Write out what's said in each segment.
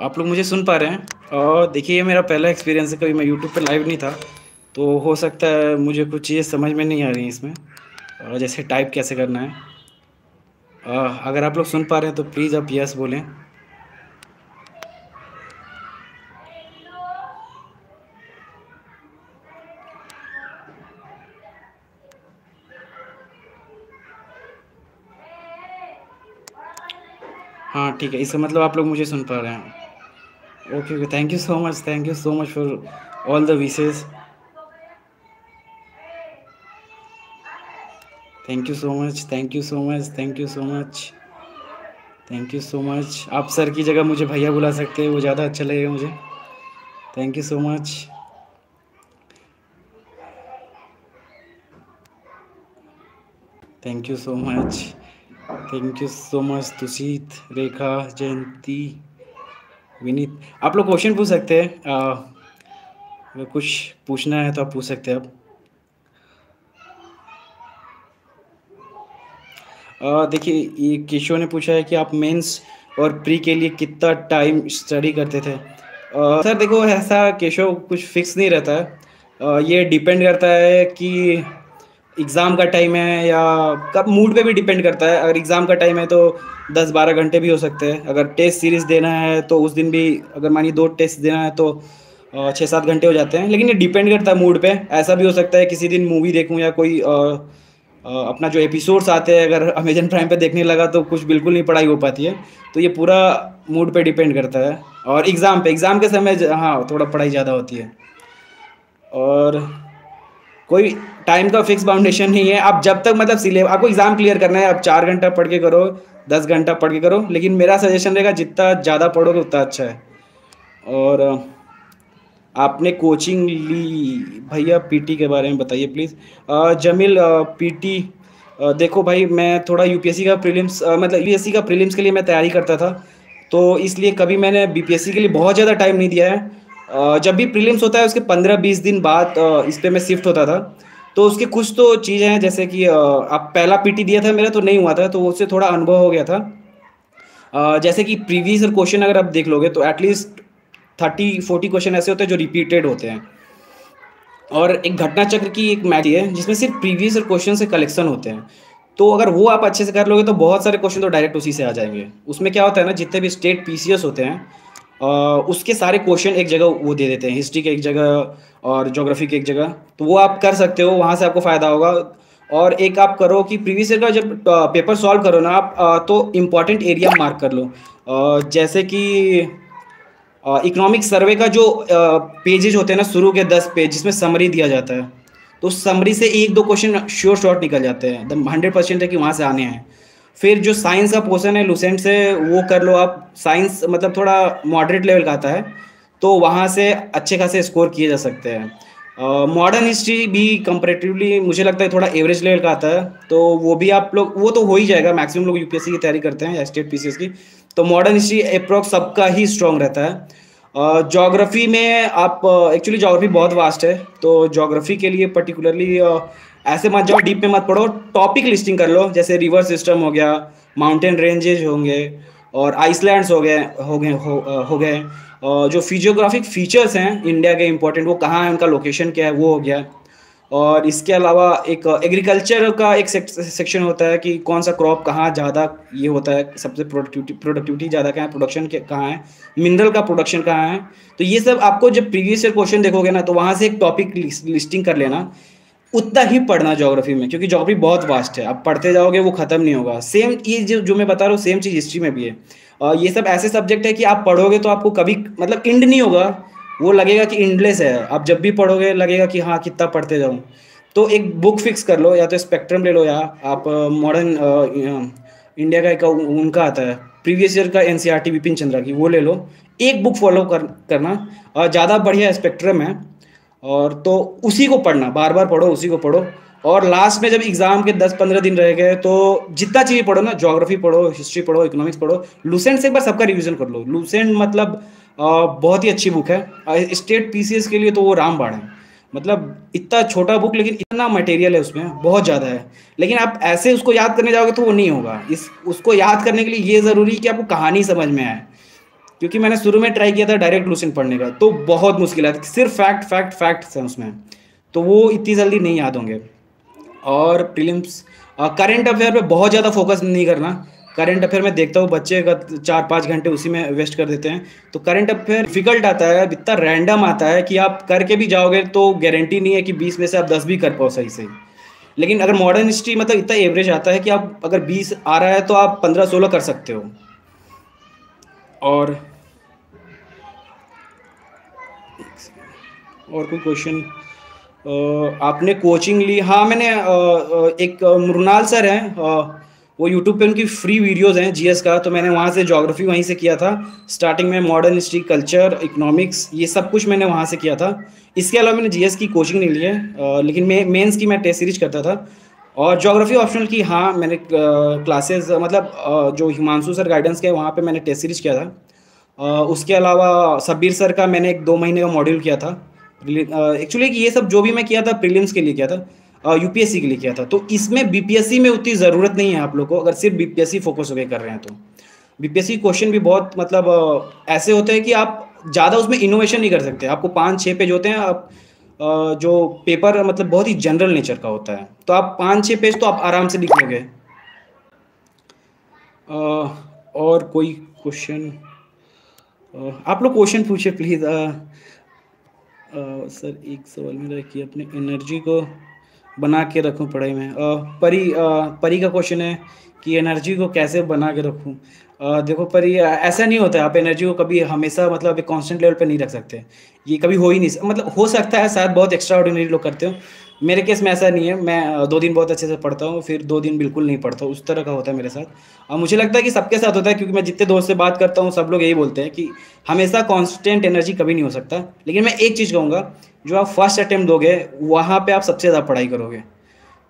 आप लोग मुझे सुन पा रहे हैं? और देखिए, ये मेरा पहला एक्सपीरियंस है, कभी मैं यूट्यूब पे लाइव नहीं था, तो हो सकता है मुझे कुछ चीज़ें समझ में नहीं आ रही हैं इसमें, जैसे टाइप कैसे करना है। अगर आप लोग सुन पा रहे हैं तो प्लीज़ आप यस बोलें। हाँ, ठीक है, इसका मतलब आप लोग मुझे सुन पा रहे हैं। Okay, okay, thank you so much for all the wishes. Thank you so much, thank you so much, thank you so much, thank you so much. आप सर की जगह मुझे भैया बुला सकते हैं, वो ज़्यादा अच्छा लगेगा मुझे। Thank you so much. Thank you so much. Thank you so much Tushit, Rekha, Jayanti, Vineet. आप लोग क्वेश्चन पूछ सकते हैं, अगर कुछ पूछना है तो आप पूछ सकते हैं आप। देखिए, ये केशव ने पूछा है कि आप मेंस और प्री के लिए कितना टाइम स्टडी करते थे। सर देखो, ऐसा केशव कुछ फिक्स नहीं रहता है। ये डिपेंड करता है कि एग्ज़ाम का टाइम है या कब, मूड पे भी डिपेंड करता है। अगर एग्ज़ाम का टाइम है तो 10-12 घंटे भी हो सकते हैं। अगर टेस्ट सीरीज़ देना है तो उस दिन भी, अगर मानिए 2 टेस्ट देना है तो 6-7 घंटे हो जाते हैं। लेकिन ये डिपेंड करता है मूड पे। ऐसा भी हो सकता है किसी दिन मूवी देखूं या कोई अपना जो एपिसोड्स आते हैं, अगर अमेजन प्राइम पे देखने लगा तो कुछ बिल्कुल नहीं पढ़ाई हो पाती है। तो ये पूरा मूड पे डिपेंड करता है। और एग्ज़ाम के समय हाँ, थोड़ा पढ़ाई ज़्यादा होती है। और कोई टाइम का फिक्स बाउंडेशन नहीं है। आप जब तक मतलब सिले आपको एग्ज़ाम क्लियर करना है, आप 4 घंटा पढ़ के करो, 10 घंटा पढ़ के करो, लेकिन मेरा सजेशन रहेगा जितना ज़्यादा पढ़ोगे उतना अच्छा है। और आपने कोचिंग ली भैया, पीटी के बारे में बताइए प्लीज़। जमील, पीटी, देखो भाई, मैं थोड़ा यूपीएससी का प्रीलिम्स, मतलब यूपीएससी का प्रीलिम्स के लिए मैं तैयारी करता था, तो इसलिए कभी मैंने बीपीएससी के लिए बहुत ज़्यादा टाइम नहीं दिया है। जब भी प्रीलिम्स होता है उसके 15-20 दिन बाद इस पे मैं शिफ्ट होता था। तो उसके कुछ तो चीज़ें हैं, जैसे कि आप पहला पीटी दिया था मेरा तो नहीं हुआ था, तो उससे थोड़ा अनुभव हो गया था। जैसे कि प्रीवियस क्वेश्चन अगर आप देख लोगे तो एटलीस्ट 30-40 क्वेश्चन ऐसे होते हैं जो रिपीटेड होते हैं। और एक घटना चक्र की एक मैथ है जिसमें सिर्फ प्रीवियस क्वेश्चन से कलेक्शन होते हैं। तो अगर वो आप अच्छे से कर लोगे तो बहुत सारे क्वेश्चन तो डायरेक्ट उसी से आ जाएंगे। उसमें क्या होता है ना, जितने भी स्टेट पीसीएस होते हैं, उसके सारे क्वेश्चन एक जगह वो दे देते हैं, हिस्ट्री के एक जगह और ज्योग्राफी के एक जगह। तो वो आप कर सकते हो, वहाँ से आपको फ़ायदा होगा। और एक आप करो कि प्रीवियस ईयर का जब पेपर सॉल्व करो ना आप, तो इम्पॉर्टेंट एरिया मार्क कर लो। जैसे कि इकोनॉमिक सर्वे का जो पेजेज होते हैं ना, शुरू के 10 पेज जिसमें समरी दिया जाता है, तो समरी से 1-2 क्वेश्चन श्योर शॉर्ट निकल जाते हैं, एकदम 100% है कि वहाँ से आने हैं। फिर जो साइंस का पोर्शन है लुसेंट से, वो कर लो आप। साइंस मतलब थोड़ा मॉडरेट लेवल का आता है, तो वहाँ से अच्छे खासे स्कोर किए जा सकते हैं। मॉडर्न हिस्ट्री भी कंपैरेटिवली मुझे लगता है थोड़ा एवरेज लेवल का आता है, तो वो भी आप लोग, वो तो हो ही जाएगा। मैक्सिमम लोग यूपीएससी की तैयारी करते हैं या स्टेट पीसीएस की, तो मॉडर्न हिस्ट्री अप्रोक्स सबका ही स्ट्रॉन्ग रहता है। ज्योग्राफी में आप, एक्चुअली ज्योग्राफी बहुत वास्ट है, तो ज्योग्राफी के लिए पर्टिकुलरली ऐसे मत जाओ, डीप में मत पढ़ो, टॉपिक लिस्टिंग कर लो। जैसे रिवर सिस्टम हो गया, माउंटेन रेंजेज होंगे, और आइसलैंड्स हो गए। जो फिजियोग्राफिक फीचर्स हैं इंडिया के इंपॉर्टेंट, वो कहाँ है, उनका लोकेशन क्या है, वो हो गया। और इसके अलावा एक एग्रीकल्चर का एक सेक्शन होता है कि कौन सा क्रॉप कहाँ ज़्यादा ये होता है, सबसे प्रोडक्टिविटी ज़्यादा कहाँ है, प्रोडक्शन कहाँ है, मिनरल का प्रोडक्शन कहाँ है। तो ये सब आपको जब प्रीवियस ईयर क्वेश्चन देखोगे ना, तो वहाँ से एक टॉपिक लिस्टिंग कर लेना। उतना ही पढ़ना ज्योग्राफी में, क्योंकि ज्योग्राफी बहुत वास्ट है, आप पढ़ते जाओगे वो खत्म नहीं होगा। सेम ये जो मैं बता रहा हूँ, सेम चीज़ हिस्ट्री में भी है। ये सब ऐसे सब्जेक्ट है कि आप पढ़ोगे तो आपको कभी मतलब इंड नहीं होगा, वो लगेगा कि इंडलेस है। आप जब भी पढ़ोगे लगेगा कि हाँ, कितना पढ़ते जाऊँ। तो एक बुक फिक्स कर लो, या तो स्पेक्ट्रम ले लो, या आप मॉडर्न इंडिया का एक उनका आता है प्रीवियस ईयर का एनसीईआरटी विपिन चंद्रा की, वो ले लो। एक बुक फॉलो करना, ज़्यादा बढ़िया स्पेक्ट्रम है। और तो उसी को पढ़ना, बार बार पढ़ो, उसी को पढ़ो। और लास्ट में जब एग्जाम के 10-15 दिन रह गए, तो जितना चाहिए पढ़ो ना, ज्योग्राफी पढ़ो, हिस्ट्री पढ़ो, इकोनॉमिक्स पढ़ो। लुसेंट से एक बार सबका रिवीजन कर लो। लुसेंट मतलब बहुत ही अच्छी बुक है। स्टेट पीसीएस के लिए तो वो रामबाण है। मतलब इतना छोटा बुक, लेकिन इतना मटेरियल है उसमें, बहुत ज़्यादा है। लेकिन आप ऐसे उसको याद करने जाओगे तो वो नहीं होगा। उसको याद करने के लिए ये ज़रूरी है कि आपको कहानी समझ में आए, क्योंकि मैंने शुरू में ट्राई किया था डायरेक्ट लुसेंट पढ़ने का, तो बहुत मुश्किल है, सिर्फ फैक्ट फैक्ट फैक्ट्स हैं उसमें, तो वो इतनी जल्दी नहीं याद होंगे। और प्रीलिम्स करंट अफेयर पे बहुत ज़्यादा फोकस नहीं करना। करंट अफेयर में देखता हूँ बच्चे का 4-5 घंटे उसी में वेस्ट कर देते हैं। तो करंट अफेयर डिफिकल्ट आता है, इतना रैंडम आता है कि आप करके भी जाओगे तो गारंटी नहीं है कि 20 में से आप 10 भी कर पाओ सही से। लेकिन अगर मॉडर्न हिस्ट्री मतलब इतना एवरेज आता है कि आप अगर 20 आ रहा है तो आप 15-16 कर सकते हो। और कोई क्वेश्चन? आपने कोचिंग ली? हाँ, मैंने एक मृणाल सर हैं, वो यूट्यूब पे उनकी फ्री वीडियोस हैं जीएस का, तो मैंने वहाँ से ज्योग्राफी वहीं से किया था स्टार्टिंग में, मॉडर्न हिस्ट्री, कल्चर, इकोनॉमिक्स, ये सब कुछ मैंने वहाँ से किया था। इसके अलावा मैंने जीएस की कोचिंग नहीं ली है, लेकिन मेंस की मैं टेस्ट सीरीज करता था। और ज्योग्राफी ऑप्शनल की हाँ मैंने क्लासेस मतलब जो हिमांशु सर गाइडेंस के वहाँ पे मैंने टेस्ट सीरीज किया था। उसके अलावा सब्बीर सर का मैंने 1-2 महीने का मॉड्यूल किया था। एक्चुअली ये सब जो भी मैं किया था प्रीलिम्स के लिए किया था, यूपीएससी के लिए किया था, तो इसमें बीपीएससी में उतनी ज़रूरत नहीं है आप लोग को, अगर सिर्फ बीपीएससी फोकस होकर कर रहे हैं तो। बीपीएससी क्वेश्चन भी बहुत मतलब ऐसे होते हैं कि आप ज़्यादा उसमें इनोवेशन नहीं कर सकते, आपको 5-6 पेज होते हैं, आप जो पेपर मतलब बहुत ही जनरल नेचर का होता है, तो आप 5-6 पेज तो आप आराम से लिख लोगे। और कोई क्वेश्चन? आप लोग क्वेश्चन पूछे प्लीज़। सर एक सवाल मेरा है कि अपने एनर्जी को बना के रखूं पढ़ाई में। परी का क्वेश्चन है कि एनर्जी को कैसे बना के रखूं। देखो परी, ऐसा नहीं होता है, आप एनर्जी को कभी हमेशा मतलब एक कांस्टेंट लेवल पे नहीं रख सकते, ये कभी हो ही नहीं मतलब हो सकता है शायद बहुत एक्स्ट्रा ऑर्डिनरी लोग करते हो, मेरे केस में ऐसा नहीं है। मैं 2 दिन बहुत अच्छे से पढ़ता हूँ, फिर 2 दिन बिल्कुल नहीं पढ़ता हूँ, उस तरह का होता है मेरे साथ। और मुझे लगता है कि सबके साथ होता है, क्योंकि मैं जितने दोस्त से बात करता हूँ सब लोग यही बोलते हैं कि हमेशा कांस्टेंट एनर्जी कभी नहीं हो सकता। लेकिन मैं एक चीज़ कहूँगा, जो आप फर्स्ट अटेम्प्ट दोगे वहाँ पे आप सबसे ज़्यादा पढ़ाई करोगे,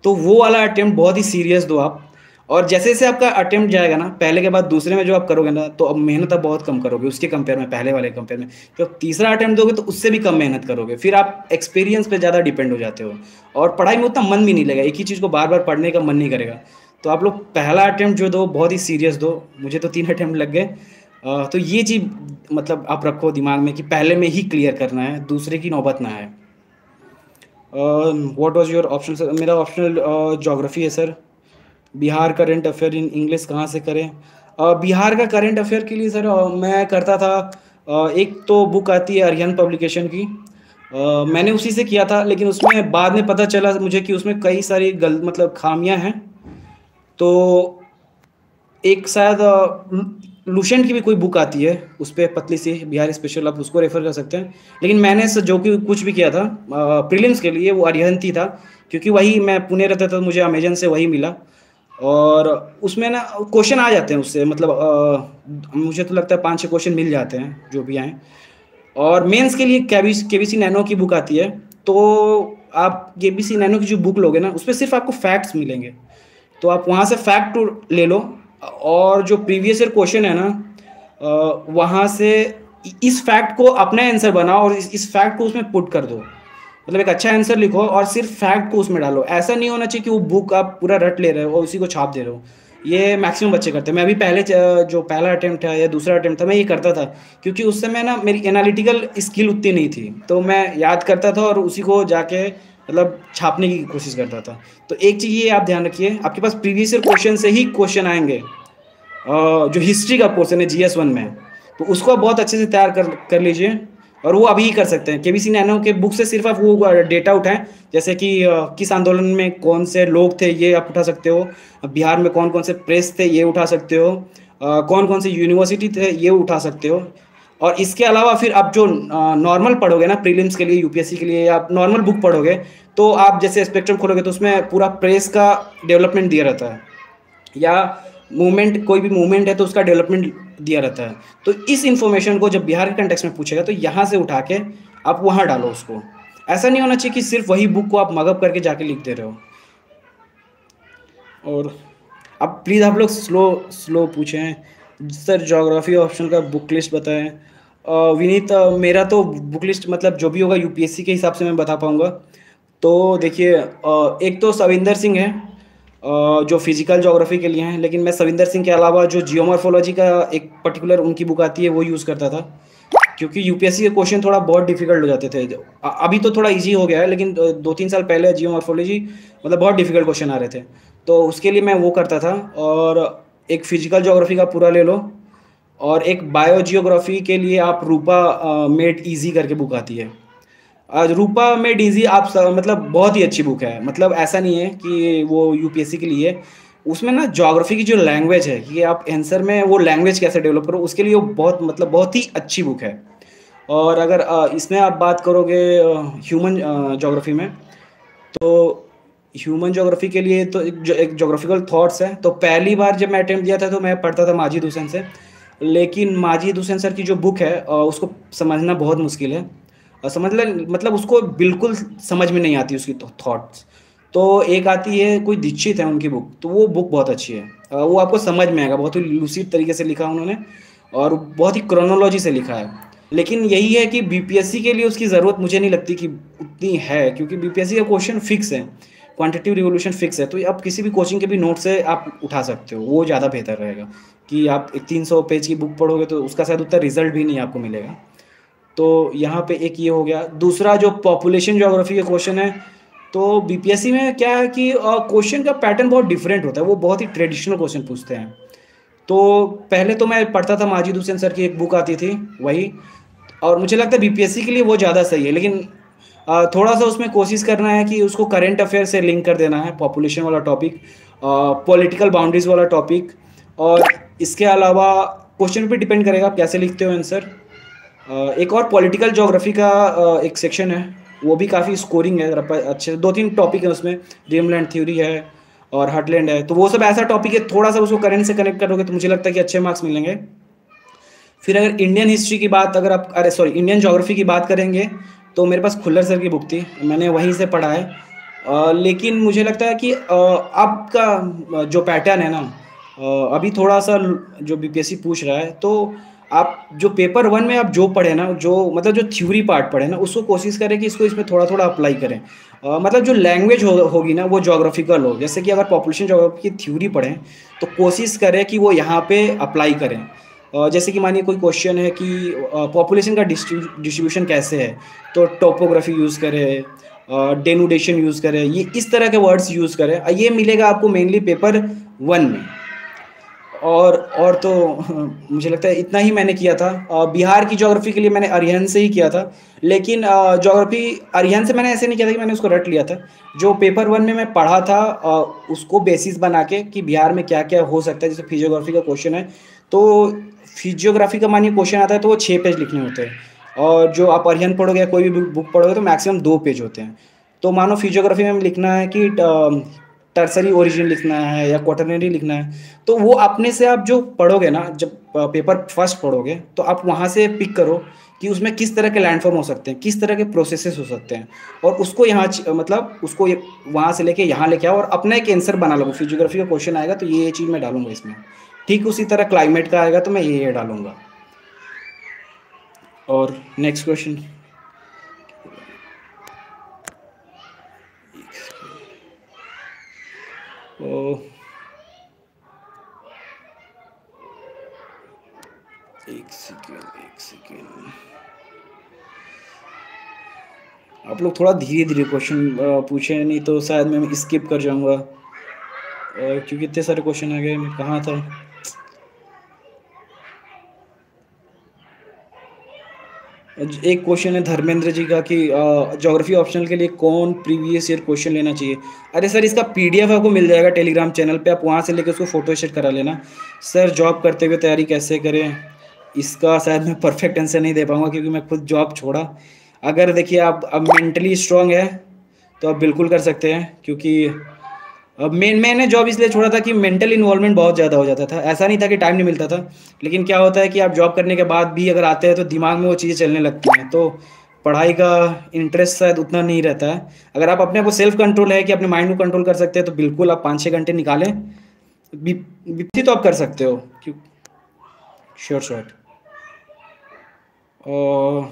तो वो वाला अटेम्प्ट बहुत ही सीरियस दो आप। और जैसे जैसे आपका अटेम्प्ट जाएगा ना, पहले के बाद दूसरे में जो आप करोगे ना, तो अब मेहनत आप बहुत कम करोगे उसके कंपेयर में, पहले वाले कंपेयर में। जब तीसरा अटेम्प्ट दोगे तो उससे भी कम मेहनत करोगे, फिर आप एक्सपीरियंस पे ज़्यादा डिपेंड हो जाते हो, और पढ़ाई में उतना मन भी नहीं लगेगा, एक ही चीज़ को बार बार पढ़ने का मन नहीं करेगा। तो आप लोग पहला अटेम्प्ट जो दो बहुत ही सीरियस दो। मुझे तो 3 अटेम्प्ट लग गए। तो ये चीज़ मतलब आप रखो दिमाग में कि पहले में ही क्लियर करना है, दूसरे की नौबत ना है। What was your option sir? मेरा ऑप्शनल ज्योग्राफी है sir. Bihar current affair in English कहाँ से करें? बिहार का करंट अफेयर के लिए सर मैं करता था, एक तो बुक आती है अरिहंत पब्लिकेशन की, मैंने उसी से किया था, लेकिन उसमें बाद में पता चला मुझे कि उसमें कई सारी मतलब खामियां हैं। तो एक शायद लुसेंट की भी कोई बुक आती है, उस पर पतली सी बिहार स्पेशल, आप उसको रेफर कर सकते हैं। लेकिन मैंने जो कि कुछ भी किया था प्रीलिम्स के लिए, वो अरिहंत ही था, क्योंकि वही मैं पुणे रहता था तो मुझे अमेजन से वही मिला। और उसमें ना क्वेश्चन आ जाते हैं उससे, मतलब मुझे तो लगता है 5-6 क्वेश्चन मिल जाते हैं जो भी आए। और मेंस के लिए केबीसी नैनो की बुक आती है, तो आप केबीसी नैनो की जो बुक लोगे ना, उसमें सिर्फ आपको फैक्ट्स मिलेंगे, तो आप वहाँ से फैक्ट ले लो। और जो प्रीवियस ईयर क्वेश्चन है ना, वहाँ से इस फैक्ट को अपना आंसर बनाओ और इस फैक्ट को उसमें पुट कर दो, मतलब एक अच्छा आंसर लिखो और सिर्फ फैक्ट को उसमें डालो। ऐसा नहीं होना चाहिए कि वो बुक आप पूरा रट ले रहे हो और उसी को छाप दे रहे हो, ये मैक्सिमम बच्चे करते हैं। मैं भी पहले जो पहला अटेम्प्ट था या दूसरा अटेम्प्ट था मैं ये करता था, क्योंकि उस समय ना मेरी एनालिटिकल स्किल उतनी नहीं थी, तो मैं याद करता था और उसी को जाके मतलब छापने की कोशिश करता था। तो एक चीज़ ये आप ध्यान रखिए, आपके पास प्रीवियस ईयर क्वेश्चन से ही क्वेश्चन आएंगे। जो हिस्ट्री का पोर्शन है GS1 में, तो उसको आप बहुत अच्छे से तैयार कर लीजिए, और वो अभी ही कर सकते हैं। केबीसी नैनो के बुक से सिर्फ आप वो डेटा उठाएं, जैसे कि किस आंदोलन में कौन से लोग थे ये आप उठा सकते हो, बिहार में कौन कौन से प्रेस थे ये उठा सकते हो, कौन कौन से यूनिवर्सिटी थे ये उठा सकते हो। और इसके अलावा फिर आप जो नॉर्मल पढ़ोगे ना प्रीलिम्स के लिए, यूपीएससी के लिए, आप नॉर्मल बुक पढ़ोगे, तो आप जैसे स्पेक्ट्रम खोलोगे तो उसमें पूरा प्रेस का डेवलपमेंट दिया रहता है, या मूवमेंट, कोई भी मूवमेंट है तो उसका डेवलपमेंट दिया रहता है। तो इस इंफॉर्मेशन को जब बिहार के कंटेक्स्ट में पूछेगा तो यहाँ से उठा के आप वहाँ डालो उसको। ऐसा नहीं होना चाहिए कि सिर्फ वही बुक को आप मगअप करके जाके लिख दे रहे हो। और अब प्लीज़ आप लोग स्लो पूछें। सर ज्योग्राफी ऑप्शन का बुक लिस्ट बताएं। विनीत, मेरा तो बुक लिस्ट मतलब जो भी होगा यूपीएससी के हिसाब से मैं बता पाऊँगा। तो देखिए, एक तो सविंदर सिंह है, जो फिजिकल ज्योग्राफी के लिए हैं, लेकिन मैं सविंदर सिंह के अलावा जो जियोमॉर्फोलॉजी का एक पर्टिकुलर उनकी बुक आती है वो यूज़ करता था, क्योंकि यूपीएससी के क्वेश्चन थोड़ा बहुत डिफिकल्ट हो जाते थे। अभी तो थोड़ा इजी हो गया है, लेकिन 2-3 साल पहले जियोमॉर्फोलॉजी मतलब बहुत डिफिकल्ट क्वेश्चन आ रहे थे, तो उसके लिए मैं वो करता था। और एक फिजिकल ज्योग्राफी का पूरा ले लो, और एक बायो जियोग्राफी के लिए आप रूपा मेड इजी करके बुक आती है। आज रूपा मेड इजी मतलब बहुत ही अच्छी बुक है, मतलब ऐसा नहीं है कि वो यूपीएससी के लिए। उसमें ना ज्योग्राफी की जो लैंग्वेज है कि आप आंसर में वो लैंग्वेज कैसे डेवलप करो, उसके लिए वो बहुत मतलब बहुत ही अच्छी बुक है। और अगर इसमें आप बात करोगे ह्यूमन ज्योग्राफी में, तो ह्यूमन ज्योग्राफी के लिए तो एक ज्योग्राफिकल थॉट्स है। तो पहली बार जब मैं अटेम्प्ट दिया था तो मैं पढ़ता था माजिद हुसैन से, लेकिन माजिद हुसैन सर की जो बुक है उसको समझना बहुत मुश्किल है। समझ ले मतलब उसको बिल्कुल समझ में नहीं आती उसकी थॉट्स। तो एक आती है कोई दीक्षित है उनकी बुक, तो वो बुक बहुत अच्छी है। वो आपको समझ में आएगा, बहुत ही लूसिड तरीके से लिखा उन्होंने, और बहुत ही क्रोनोलॉजी से लिखा है। लेकिन यही है कि बीपीएससी के लिए उसकी ज़रूरत मुझे नहीं लगती कि उतनी है, क्योंकि बीपीएससी का क्वेश्चन फिक्स है, क्वांटिटिव रिवोल्यूशन फिक्स है। तो आप किसी भी कोचिंग के भी नोट से आप उठा सकते हो, वो ज़्यादा बेहतर रहेगा कि आप एक 300 पेज की बुक पढ़ोगे तो उसका शायद उतना रिजल्ट भी नहीं आपको मिलेगा। तो यहाँ पे एक ये हो गया। दूसरा जो पॉपुलेशन ज्योग्राफी का क्वेश्चन है, तो बीपीएससी में क्या है कि क्वेश्चन का पैटर्न बहुत डिफरेंट होता है, वो बहुत ही ट्रेडिशनल क्वेश्चन पूछते हैं। तो पहले तो मैं पढ़ता था माजिद हुसैन सर की एक बुक आती थी वही, और मुझे लगता है बीपीएससी के लिए वो ज़्यादा सही है। लेकिन थोड़ा सा उसमें कोशिश करना है कि उसको करंट अफेयर से लिंक कर देना है, पॉपुलेशन वाला टॉपिक, पॉलिटिकल बाउंड्रीज वाला टॉपिक। और इसके अलावा क्वेश्चन पे डिपेंड करेगा आप कैसे लिखते हो आंसर। एक और पॉलिटिकल ज्योग्राफी का एक सेक्शन है, वो भी काफ़ी स्कोरिंग है, अच्छे 2-3 टॉपिक है उसमें, ड्रीमलैंड थ्योरी है और हार्टलैंड है। तो वो सब ऐसा टॉपिक है, थोड़ा सा उसको करंट से कनेक्ट करोगे तो मुझे लगता है कि अच्छे मार्क्स मिलेंगे। फिर अगर इंडियन हिस्ट्री की बात, अगर आप अरे सॉरी इंडियन ज्योग्राफी की बात करेंगे, तो मेरे पास खुल्लर सर की बुक थी, मैंने वहीं से पढ़ा है। लेकिन मुझे लगता है कि आपका जो पैटर्न है ना, अभी थोड़ा सा जो बीपीएससी पूछ रहा है, तो आप जो पेपर 1 में आप जो पढ़े ना, जो मतलब जो थ्योरी पार्ट पढ़े ना, उसको कोशिश करें कि इसको इसमें थोड़ा थोड़ा अप्लाई करें। मतलब जो लैंग्वेज होगी ना वो ज्योग्राफिकल हो, जैसे कि अगर पॉपुलेशन ज्योग्राफी की थ्योरी पढ़ें तो कोशिश करें कि वो यहाँ पे अप्लाई करें। जैसे कि मानिए कोई क्वेश्चन है कि पॉपुलेशन का डिस्ट्रीब्यूशन कैसे है, तो टोपोग्राफी यूज़ करें, डेनुडेशन यूज़ करें, ये इस तरह के वर्ड्स यूज़ करें। ये मिलेगा आपको मेनली पेपर 1 में। और तो मुझे लगता है इतना ही मैंने किया था। बिहार की ज्योग्राफी के लिए मैंने अरिहंत से ही किया था, लेकिन ज्योग्राफी अरिहंत से मैंने ऐसे नहीं किया था कि मैंने उसको रट लिया था। जो पेपर 1 में मैं पढ़ा था उसको बेसिस बना के कि बिहार में क्या क्या हो सकता है। जैसे फिजियोग्राफी का क्वेश्चन है, तो फिजियोग्राफी का मानिए क्वेश्चन आता है तो वो 6 पेज लिखने होते हैं, और जो आप अरिहंत पढ़ोगे या कोई भी बुक पढ़ोगे तो मैक्सिमम 2 पेज होते हैं। तो मानो फिजियोग्राफी में लिखना है कि टर्सरी ओरिजिन लिखना है या क्वाटरनरी लिखना है, तो वो अपने से आप जो पढ़ोगे ना, जब पेपर फर्स्ट पढ़ोगे तो आप वहाँ से पिक करो कि उसमें किस तरह के लैंडफॉर्म हो सकते हैं, किस तरह के प्रोसेसेस हो सकते हैं, और उसको यहाँ मतलब उसको वहाँ से लेके यहाँ लेके आओ और अपना एक आंसर बना लो। फिजियोग्राफी का क्वेश्चन आएगा तो ये चीज़ मैं डालूंगा इसमें, ठीक उसी तरह क्लाइमेट का आएगा तो मैं ये डालूंगा। और नेक्स्ट क्वेश्चन। ओ एक सेकेंड, आप लोग थोड़ा धीरे धीरे क्वेश्चन पूछे, नहीं तो शायद मैं स्किप कर जाऊंगा, क्योंकि इतने सारे क्वेश्चन आ गए। मैं कहाँ था? एक क्वेश्चन है धर्मेंद्र जी का कि ज्योग्राफी ऑप्शनल के लिए कौन प्रीवियस ईयर क्वेश्चन लेना चाहिए। अरे सर, इसका पीडीएफ आपको मिल जाएगा टेलीग्राम चैनल पे, आप वहाँ से लेकर उसको फोटो सेट करा लेना। सर जॉब करते हुए तैयारी कैसे करें, इसका शायद मैं परफेक्ट आंसर नहीं दे पाऊंगा, क्योंकि मैं खुद जॉब छोड़ा। अगर देखिए आप अब मेंटली स्ट्रांग है तो आप बिल्कुल कर सकते हैं, क्योंकि अब मैंने जॉब इसलिए छोड़ा था कि मेंटल इन्वॉल्वमेंट बहुत ज़्यादा हो जाता था। ऐसा नहीं था कि टाइम नहीं मिलता था, लेकिन क्या होता है कि आप जॉब करने के बाद भी अगर आते हैं तो दिमाग में वो चीज़ें चलने लगती हैं, तो पढ़ाई का इंटरेस्ट शायद उतना नहीं रहता है। अगर आप अपने आप को सेल्फ कंट्रोल है कि अपने माइंड को कंट्रोल कर सकते हैं, तो बिल्कुल आप 5-6 घंटे निकालें। बीपी तो आप कर सकते हो क्यों। Sure shot. और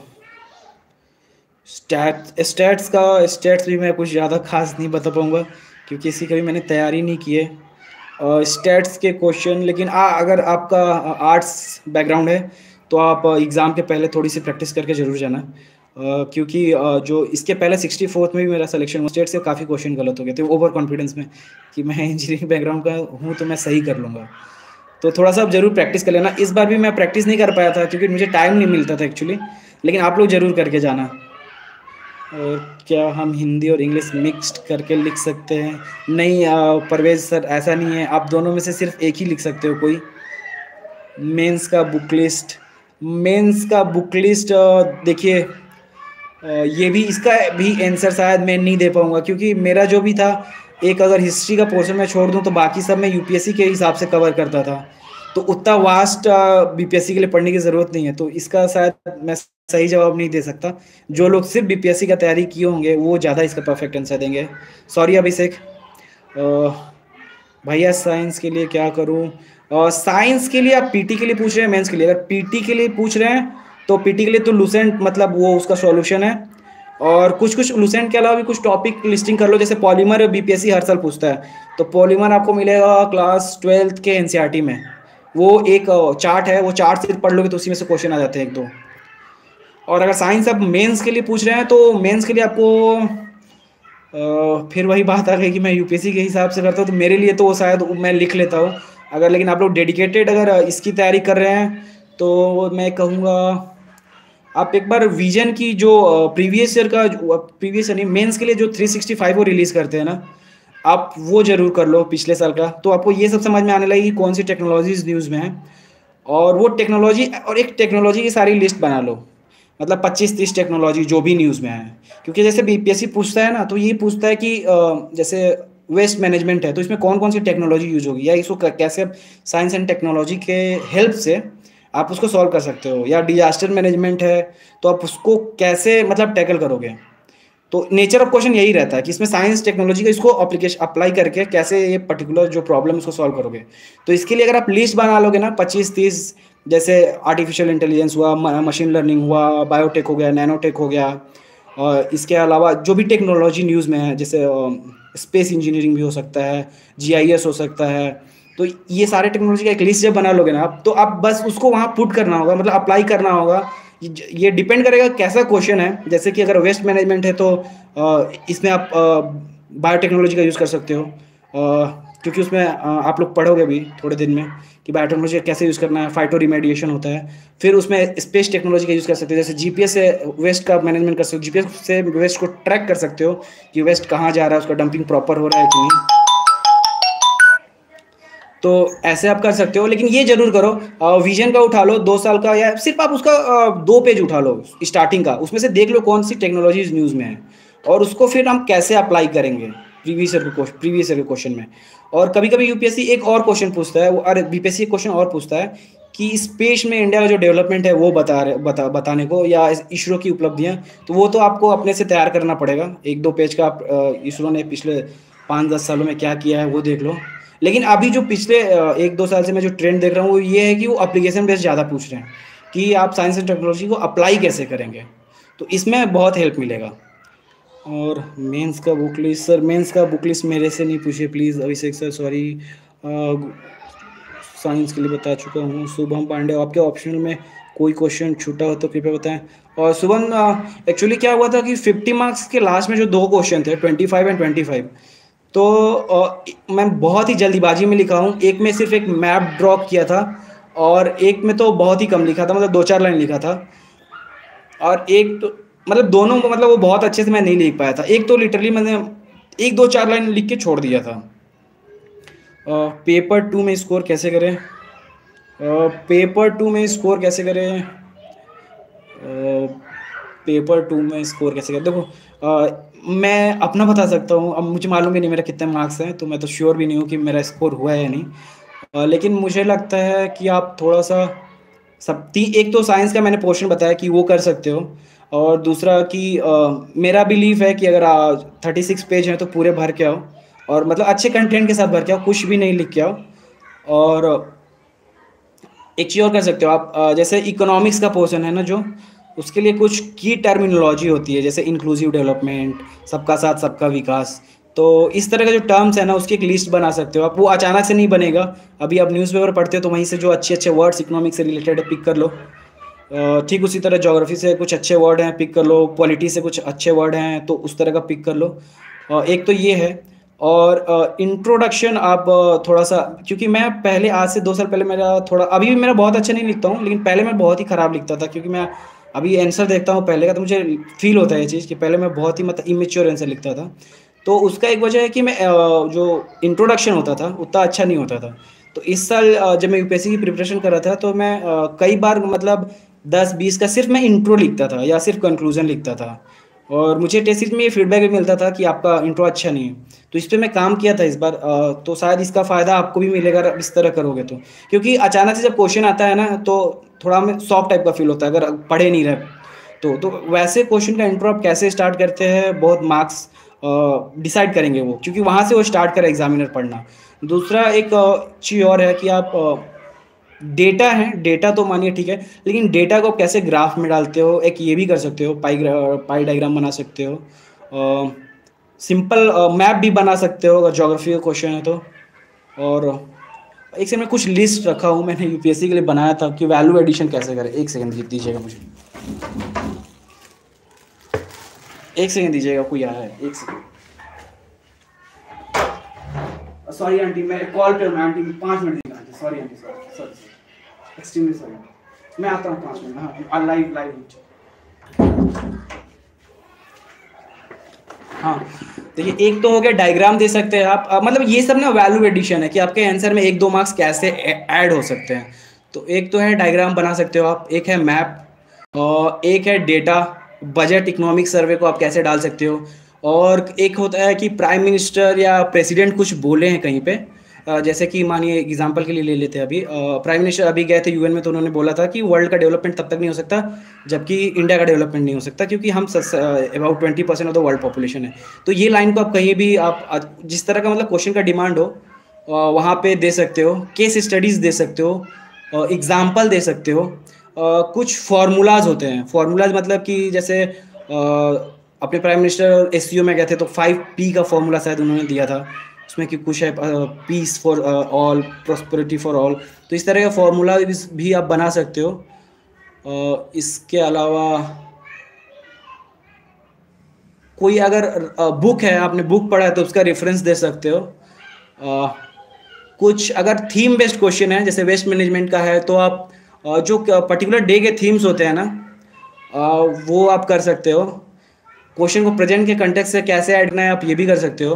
स्टैट्स भी मैं कुछ ज़्यादा खास नहीं बता पाऊँगा, क्योंकि इसकी कभी मैंने तैयारी नहीं की है। स्टैट्स के क्वेश्चन, लेकिन अगर आपका आर्ट्स बैकग्राउंड है तो आप एग्ज़ाम के पहले थोड़ी सी प्रैक्टिस करके ज़रूर जाना। क्योंकि जो इसके पहले 64th में भी मेरा सिलेक्शन हुआ, स्टेट से काफ़ी क्वेश्चन गलत हो गए थे ओवर कॉन्फिडेंस में कि मैं इंजीनियरिंग बैकग्राउंड का हूँ तो मैं सही कर लूँगा। तो थोड़ा सा आप ज़रूर प्रैक्टिस कर लेना। इस बार भी मैं प्रैक्टिस नहीं कर पाया था क्योंकि मुझे टाइम नहीं मिलता था एक्चुअली, लेकिन आप लोग ज़रूर करके जाना। और क्या हम हिंदी और इंग्लिश मिक्स्ड करके लिख सकते हैं? नहीं परवेज़ सर, ऐसा नहीं है, आप दोनों में से सिर्फ एक ही लिख सकते हो कोई। मेंस का बुक लिस्ट, मेंस का बुक लिस्ट देखिए, ये भी, इसका भी आंसर शायद मैं नहीं दे पाऊँगा क्योंकि मेरा जो भी था, एक अगर हिस्ट्री का पोर्शन मैं छोड़ दूँ तो बाकी सब मैं यूपीएससी के हिसाब से कवर करता था। तो उतना वास्ट बीपीएससी के लिए पढ़ने की ज़रूरत नहीं है, तो इसका शायद मैं सही जवाब नहीं दे सकता। जो लोग सिर्फ बीपीएससी का तैयारी किए होंगे वो ज़्यादा इसका परफेक्ट आंसर देंगे। सॉरी अभिषेक। भैया साइंस के लिए क्या करूं? साइंस के लिए आप पीटी के लिए पूछ रहे हैं, मेंस के लिए? अगर पीटी के लिए पूछ रहे हैं तो पीटी के लिए तो लूसेंट, मतलब वो उसका सॉल्यूशन है। और कुछ कुछ लूसेंट के अलावा भी कुछ टॉपिक लिस्टिंग कर लो, जैसे पॉलीमर बीपीएससी हर साल पूछता है, तो पॉलीमर आपको मिलेगा क्लास 12th के एनसीईआरटी में। वो एक चार्ट है, वो चार्ट सिर्फ पढ़ लोगे तो उसी में से क्वेश्चन आ जाते हैं एक दो। और अगर साइंस आप मेंस के लिए पूछ रहे हैं तो मेंस के लिए आपको फिर वही बात आ गई कि मैं यूपीएससी के हिसाब से करता हूँ, तो मेरे लिए तो शायद मैं लिख लेता हूँ। अगर लेकिन आप लोग डेडिकेटेड अगर इसकी तैयारी कर रहे हैं तो मैं कहूँगा आप एक बार विजन की जो प्रीवियस ईयर का, प्रीवियस ईयर नहीं, मेंस के लिए जो 365 वो रिलीज़ करते हैं ना, आप वो ज़रूर कर लो पिछले साल का, तो आपको ये सब समझ में आने लगेगी कौन सी टेक्नोलॉजीज न्यूज़ में है। और वो टेक्नोलॉजी, और एक टेक्नोलॉजी की सारी लिस्ट बना लो, मतलब 25-30 टेक्नोलॉजी जो भी न्यूज़ में है। क्योंकि जैसे बीपीएससी पूछता है ना, तो ये पूछता है कि जैसे वेस्ट मैनेजमेंट है तो इसमें कौन कौन सी टेक्नोलॉजी यूज होगी, या इसको कैसे साइंस एंड टेक्नोलॉजी के हेल्प से आप उसको सॉल्व कर सकते हो। या डिजास्टर मैनेजमेंट है तो आप उसको कैसे मतलब टैकल करोगे। तो नेचर ऑफ क्वेश्चन यही रहता है कि इसमें साइंस टेक्नोलॉजी का इसको एप्लीकेशन अप्लाई करके कैसे ये पर्टिकुलर जो प्रॉब्लम उसको सॉल्व करोगे। तो इसके लिए अगर आप लिस्ट बना लोगे ना 25-30, जैसे आर्टिफिशियल इंटेलिजेंस हुआ, मशीन लर्निंग हुआ, बायोटेक हो गया, नैनोटेक हो गया, और इसके अलावा जो भी टेक्नोलॉजी न्यूज़ में है, जैसे स्पेस इंजीनियरिंग भी हो सकता है, जीआईएस हो सकता है, तो ये सारे टेक्नोलॉजी का एक लिस्ट जब बना लोगे ना आप, तो आप बस उसको वहाँ पुट करना होगा, मतलब अप्लाई करना होगा। ये डिपेंड करेगा कैसा क्वेश्चन है। जैसे कि अगर वेस्ट मैनेजमेंट है तो इसमें आप बायोटेक्नोलॉजी का यूज़ कर सकते हो, क्योंकि उसमें आप लोग पढ़ोगे भी थोड़े दिन में कि बायोटेक्नोलॉजी कैसे यूज़ करना है, फाइटो रिमेडिएशन होता है। फिर उसमें स्पेस टेक्नोलॉजी का यूज़ कर सकते हो, जैसे जीपीएस से वेस्ट का मैनेजमेंट कर सकते हो, जीपीएस से वेस्ट को ट्रैक कर सकते हो कि वेस्ट कहाँ जा रहा है, उसका डंपिंग प्रॉपर हो रहा है कि नहीं। तो ऐसे आप कर सकते हो, लेकिन ये जरूर करो विजन का उठा लो 2 साल का, या सिर्फ आप उसका 2 पेज उठा लो स्टार्टिंग का, उसमें से देख लो कौन सी टेक्नोलॉजीज न्यूज़ में है और उसको फिर हम कैसे अप्लाई करेंगे प्रीवियस ईयर के क्वेश्चन में। और कभी कभी यूपीएससी एक और क्वेश्चन पूछता है, अरे बीपीएससी क्वेश्चन और पूछता है कि स्पेस में इंडिया का जो डेवलपमेंट है वो बताने को, या इसरो की उपलब्धियाँ, तो वो तो आपको अपने से तैयार करना पड़ेगा। 1-2 पेज का आप इसरो ने पिछले 5-10 सालों में क्या किया है वो देख लो। लेकिन अभी जो पिछले 1-2 साल से मैं जो ट्रेंड देख रहा हूँ वो ये है कि वो एप्लीकेशन बेस्ड ज़्यादा पूछ रहे हैं कि आप साइंस एंड टेक्नोलॉजी को अप्लाई कैसे करेंगे, तो इसमें बहुत हेल्प मिलेगा। और मेंस का बुक लिस्ट, सर मेंस का बुक लिस्ट मेरे से नहीं पूछिए please Abhishek sir, sorry. Science के लिए बता चुका हूँ। शुभम पांडे, आपके ऑप्शनल में कोई क्वेश्चन छूटा हो तो कृपया बताएं। और शुभम, एक्चुअली क्या हुआ था कि 50 मार्क्स के लास्ट में जो 2 क्वेश्चन थे 25 एंड 25, तो मैं बहुत ही जल्दीबाजी में लिखा हूँ। एक में सिर्फ एक मैप ड्रॉ किया था और एक में तो बहुत ही कम लिखा था, मतलब 2-4 लाइन लिखा था। और एक तो मतलब दोनों को, मतलब वो बहुत अच्छे से मैं नहीं लिख पाया था। एक तो लिटरली मैंने 1-2-4 लाइन लिख के छोड़ दिया था। पेपर 2 में स्कोर कैसे करें? पेपर 2 में स्कोर कैसे करें? पेपर 2 में स्कोर कैसे करें? देखो मैं अपना बता सकता हूँ, अब मुझे मालूम भी नहीं मेरा कितने मार्क्स हैं, तो मैं तो श्योर भी नहीं हूँ कि मेरा स्कोर हुआ है या नहीं। लेकिन मुझे लगता है कि आप थोड़ा सा एक तो साइंस का मैंने पोर्शन बताया कि वो कर सकते हो, और दूसरा कि मेरा बिलीफ है कि अगर 36 पेज हैं तो पूरे भर के आओ, और मतलब अच्छे कंटेंट के साथ भर के आओ, कुछ भी नहीं लिख के आओ। और एक चीज़ और कर सकते हो आप, जैसे इकोनॉमिक्स का पोर्शन है ना जो, उसके लिए कुछ की टर्मिनोलॉजी होती है, जैसे इंक्लूसिव डेवलपमेंट, सबका साथ सबका विकास, तो इस तरह का जो टर्म्स है ना उसकी एक लिस्ट बना सकते हो आप। वो अचानक से नहीं बनेगा, अभी आप न्यूज़पेपर पढ़ते हो तो वहीं से जो अच्छे अच्छे वर्ड्स इकोनॉमिक्स से रिलेटेड है पिक कर लो। ठीक उसी तरह ज्योग्राफी से कुछ अच्छे वर्ड हैं पिक कर लो, पॉलिटी से कुछ अच्छे वर्ड हैं तो उस तरह का पिक कर लो। एक तो ये है। और इंट्रोडक्शन आप थोड़ा सा, क्योंकि मैं पहले आज से 2 साल पहले मेरा थोड़ा, अभी भी मेरा बहुत अच्छा नहीं लिखता हूँ लेकिन पहले मैं बहुत ही ख़राब लिखता था, क्योंकि मैं अभी आंसर देखता हूँ पहले का तो मुझे फील होता है ये चीज़ कि पहले मैं बहुत ही मतलब इमेच्योर आंसर लिखता था। तो उसका एक वजह है कि मैं जो इंट्रोडक्शन होता था उतना अच्छा नहीं होता था। तो इस साल जब मैं यूपीएससी की प्रिपरेशन कर रहा था तो मैं कई बार मतलब 10-20 का सिर्फ मैं इंट्रो लिखता था या सिर्फ कंक्लूजन लिखता था, और मुझे टेस्ट सीरीज में ये फीडबैक भी मिलता था कि आपका इंट्रो अच्छा नहीं है। तो इस पे मैं काम किया था इस बार, तो शायद इसका फ़ायदा आपको भी मिलेगा अगर इस तरह करोगे तो, क्योंकि अचानक से जब क्वेश्चन आता है ना तो थोड़ा हमें सॉफ्ट टाइप का फील होता है अगर पढ़े नहीं रहे। तो वैसे क्वेश्चन का इंट्रो आप कैसे स्टार्ट करते हैं बहुत मार्क्स डिसाइड करेंगे वो, क्योंकि वहाँ से वो स्टार्ट करे एग्जामिनर पढ़ना। दूसरा एक चीज़ और है कि आप डेटा है, डेटा तो मानिए ठीक है, लेकिन डेटा को आप कैसे ग्राफ में डालते हो एक ये भी कर सकते हो, पाई डायग्राम बना सकते हो, सिंपल मैप भी बना सकते हो अगर ज्योग्राफी का क्वेश्चन है तो। और एक सेकंड में कुछ लिस्ट रखा हूँ मैंने यूपीएससी के लिए बनाया था कि वैल्यू एडिशन कैसे करें। एक सेकंड दीजिएगा मुझे, एक सेकंड दीजिएगा, कोई आया है, एक सेकंड। सॉरी आंटी मैं कॉल पे हूँ आंटी, 5 मिनट दीजिए aunty, sorry aunty, sorry sorry extremely sorry, मैं आता हूँ 5 मिनट। हाँ लाइव लाइव। हाँ देखिए, एक तो हो गया डायग्राम दे सकते हैं आप, मतलब ये सब ना वैल्यू एडिशन है कि आपके आंसर में 1-2 मार्क्स कैसे ऐड हो सकते हैं। तो एक तो है डायग्राम बना सकते हो आप, एक है मैप, और एक है डेटा, बजट इकोनॉमिक सर्वे को आप कैसे डाल सकते हो, और एक होता है कि प्राइम मिनिस्टर या प्रेसिडेंट कुछ बोले हैं कहीं पे, जैसे कि मानिए एग्जांपल के लिए ले लेते हैं, अभी प्राइम मिनिस्टर अभी गए थे यूएन में तो उन्होंने बोला था कि वर्ल्ड का डेवलपमेंट तब तक नहीं हो सकता जबकि इंडिया का डेवलपमेंट नहीं हो सकता, क्योंकि हम about 20% of the world population है। तो ये लाइन को आप कहीं भी आप जिस तरह का मतलब क्वेश्चन का डिमांड हो वहाँ पे दे सकते हो, केस स्टडीज़ दे सकते हो, एग्जाम्पल दे सकते हो। कुछ फार्मूलाज होते हैं, फार्मूलाज मतलब कि जैसे अपने प्राइम मिनिस्टर एससीओ में गए थे तो 5P का फॉर्मूला शायद उन्होंने दिया था, उसमें कि कुछ है peace for all, prosperity for all. तो इस तरह का फॉर्मूला भी आप बना सकते हो। इसके अलावा कोई अगर बुक है, आपने बुक पढ़ा है तो उसका रेफरेंस दे सकते हो। कुछ अगर थीम बेस्ड क्वेश्चन है जैसे वेस्ट मैनेजमेंट का है तो आप जो पर्टिकुलर डे के थीम्स होते हैं ना वो आप कर सकते हो। क्वेश्चन को प्रेजेंट के कंटेक्स्ट से कैसे ऐड करना है आप ये भी कर सकते हो।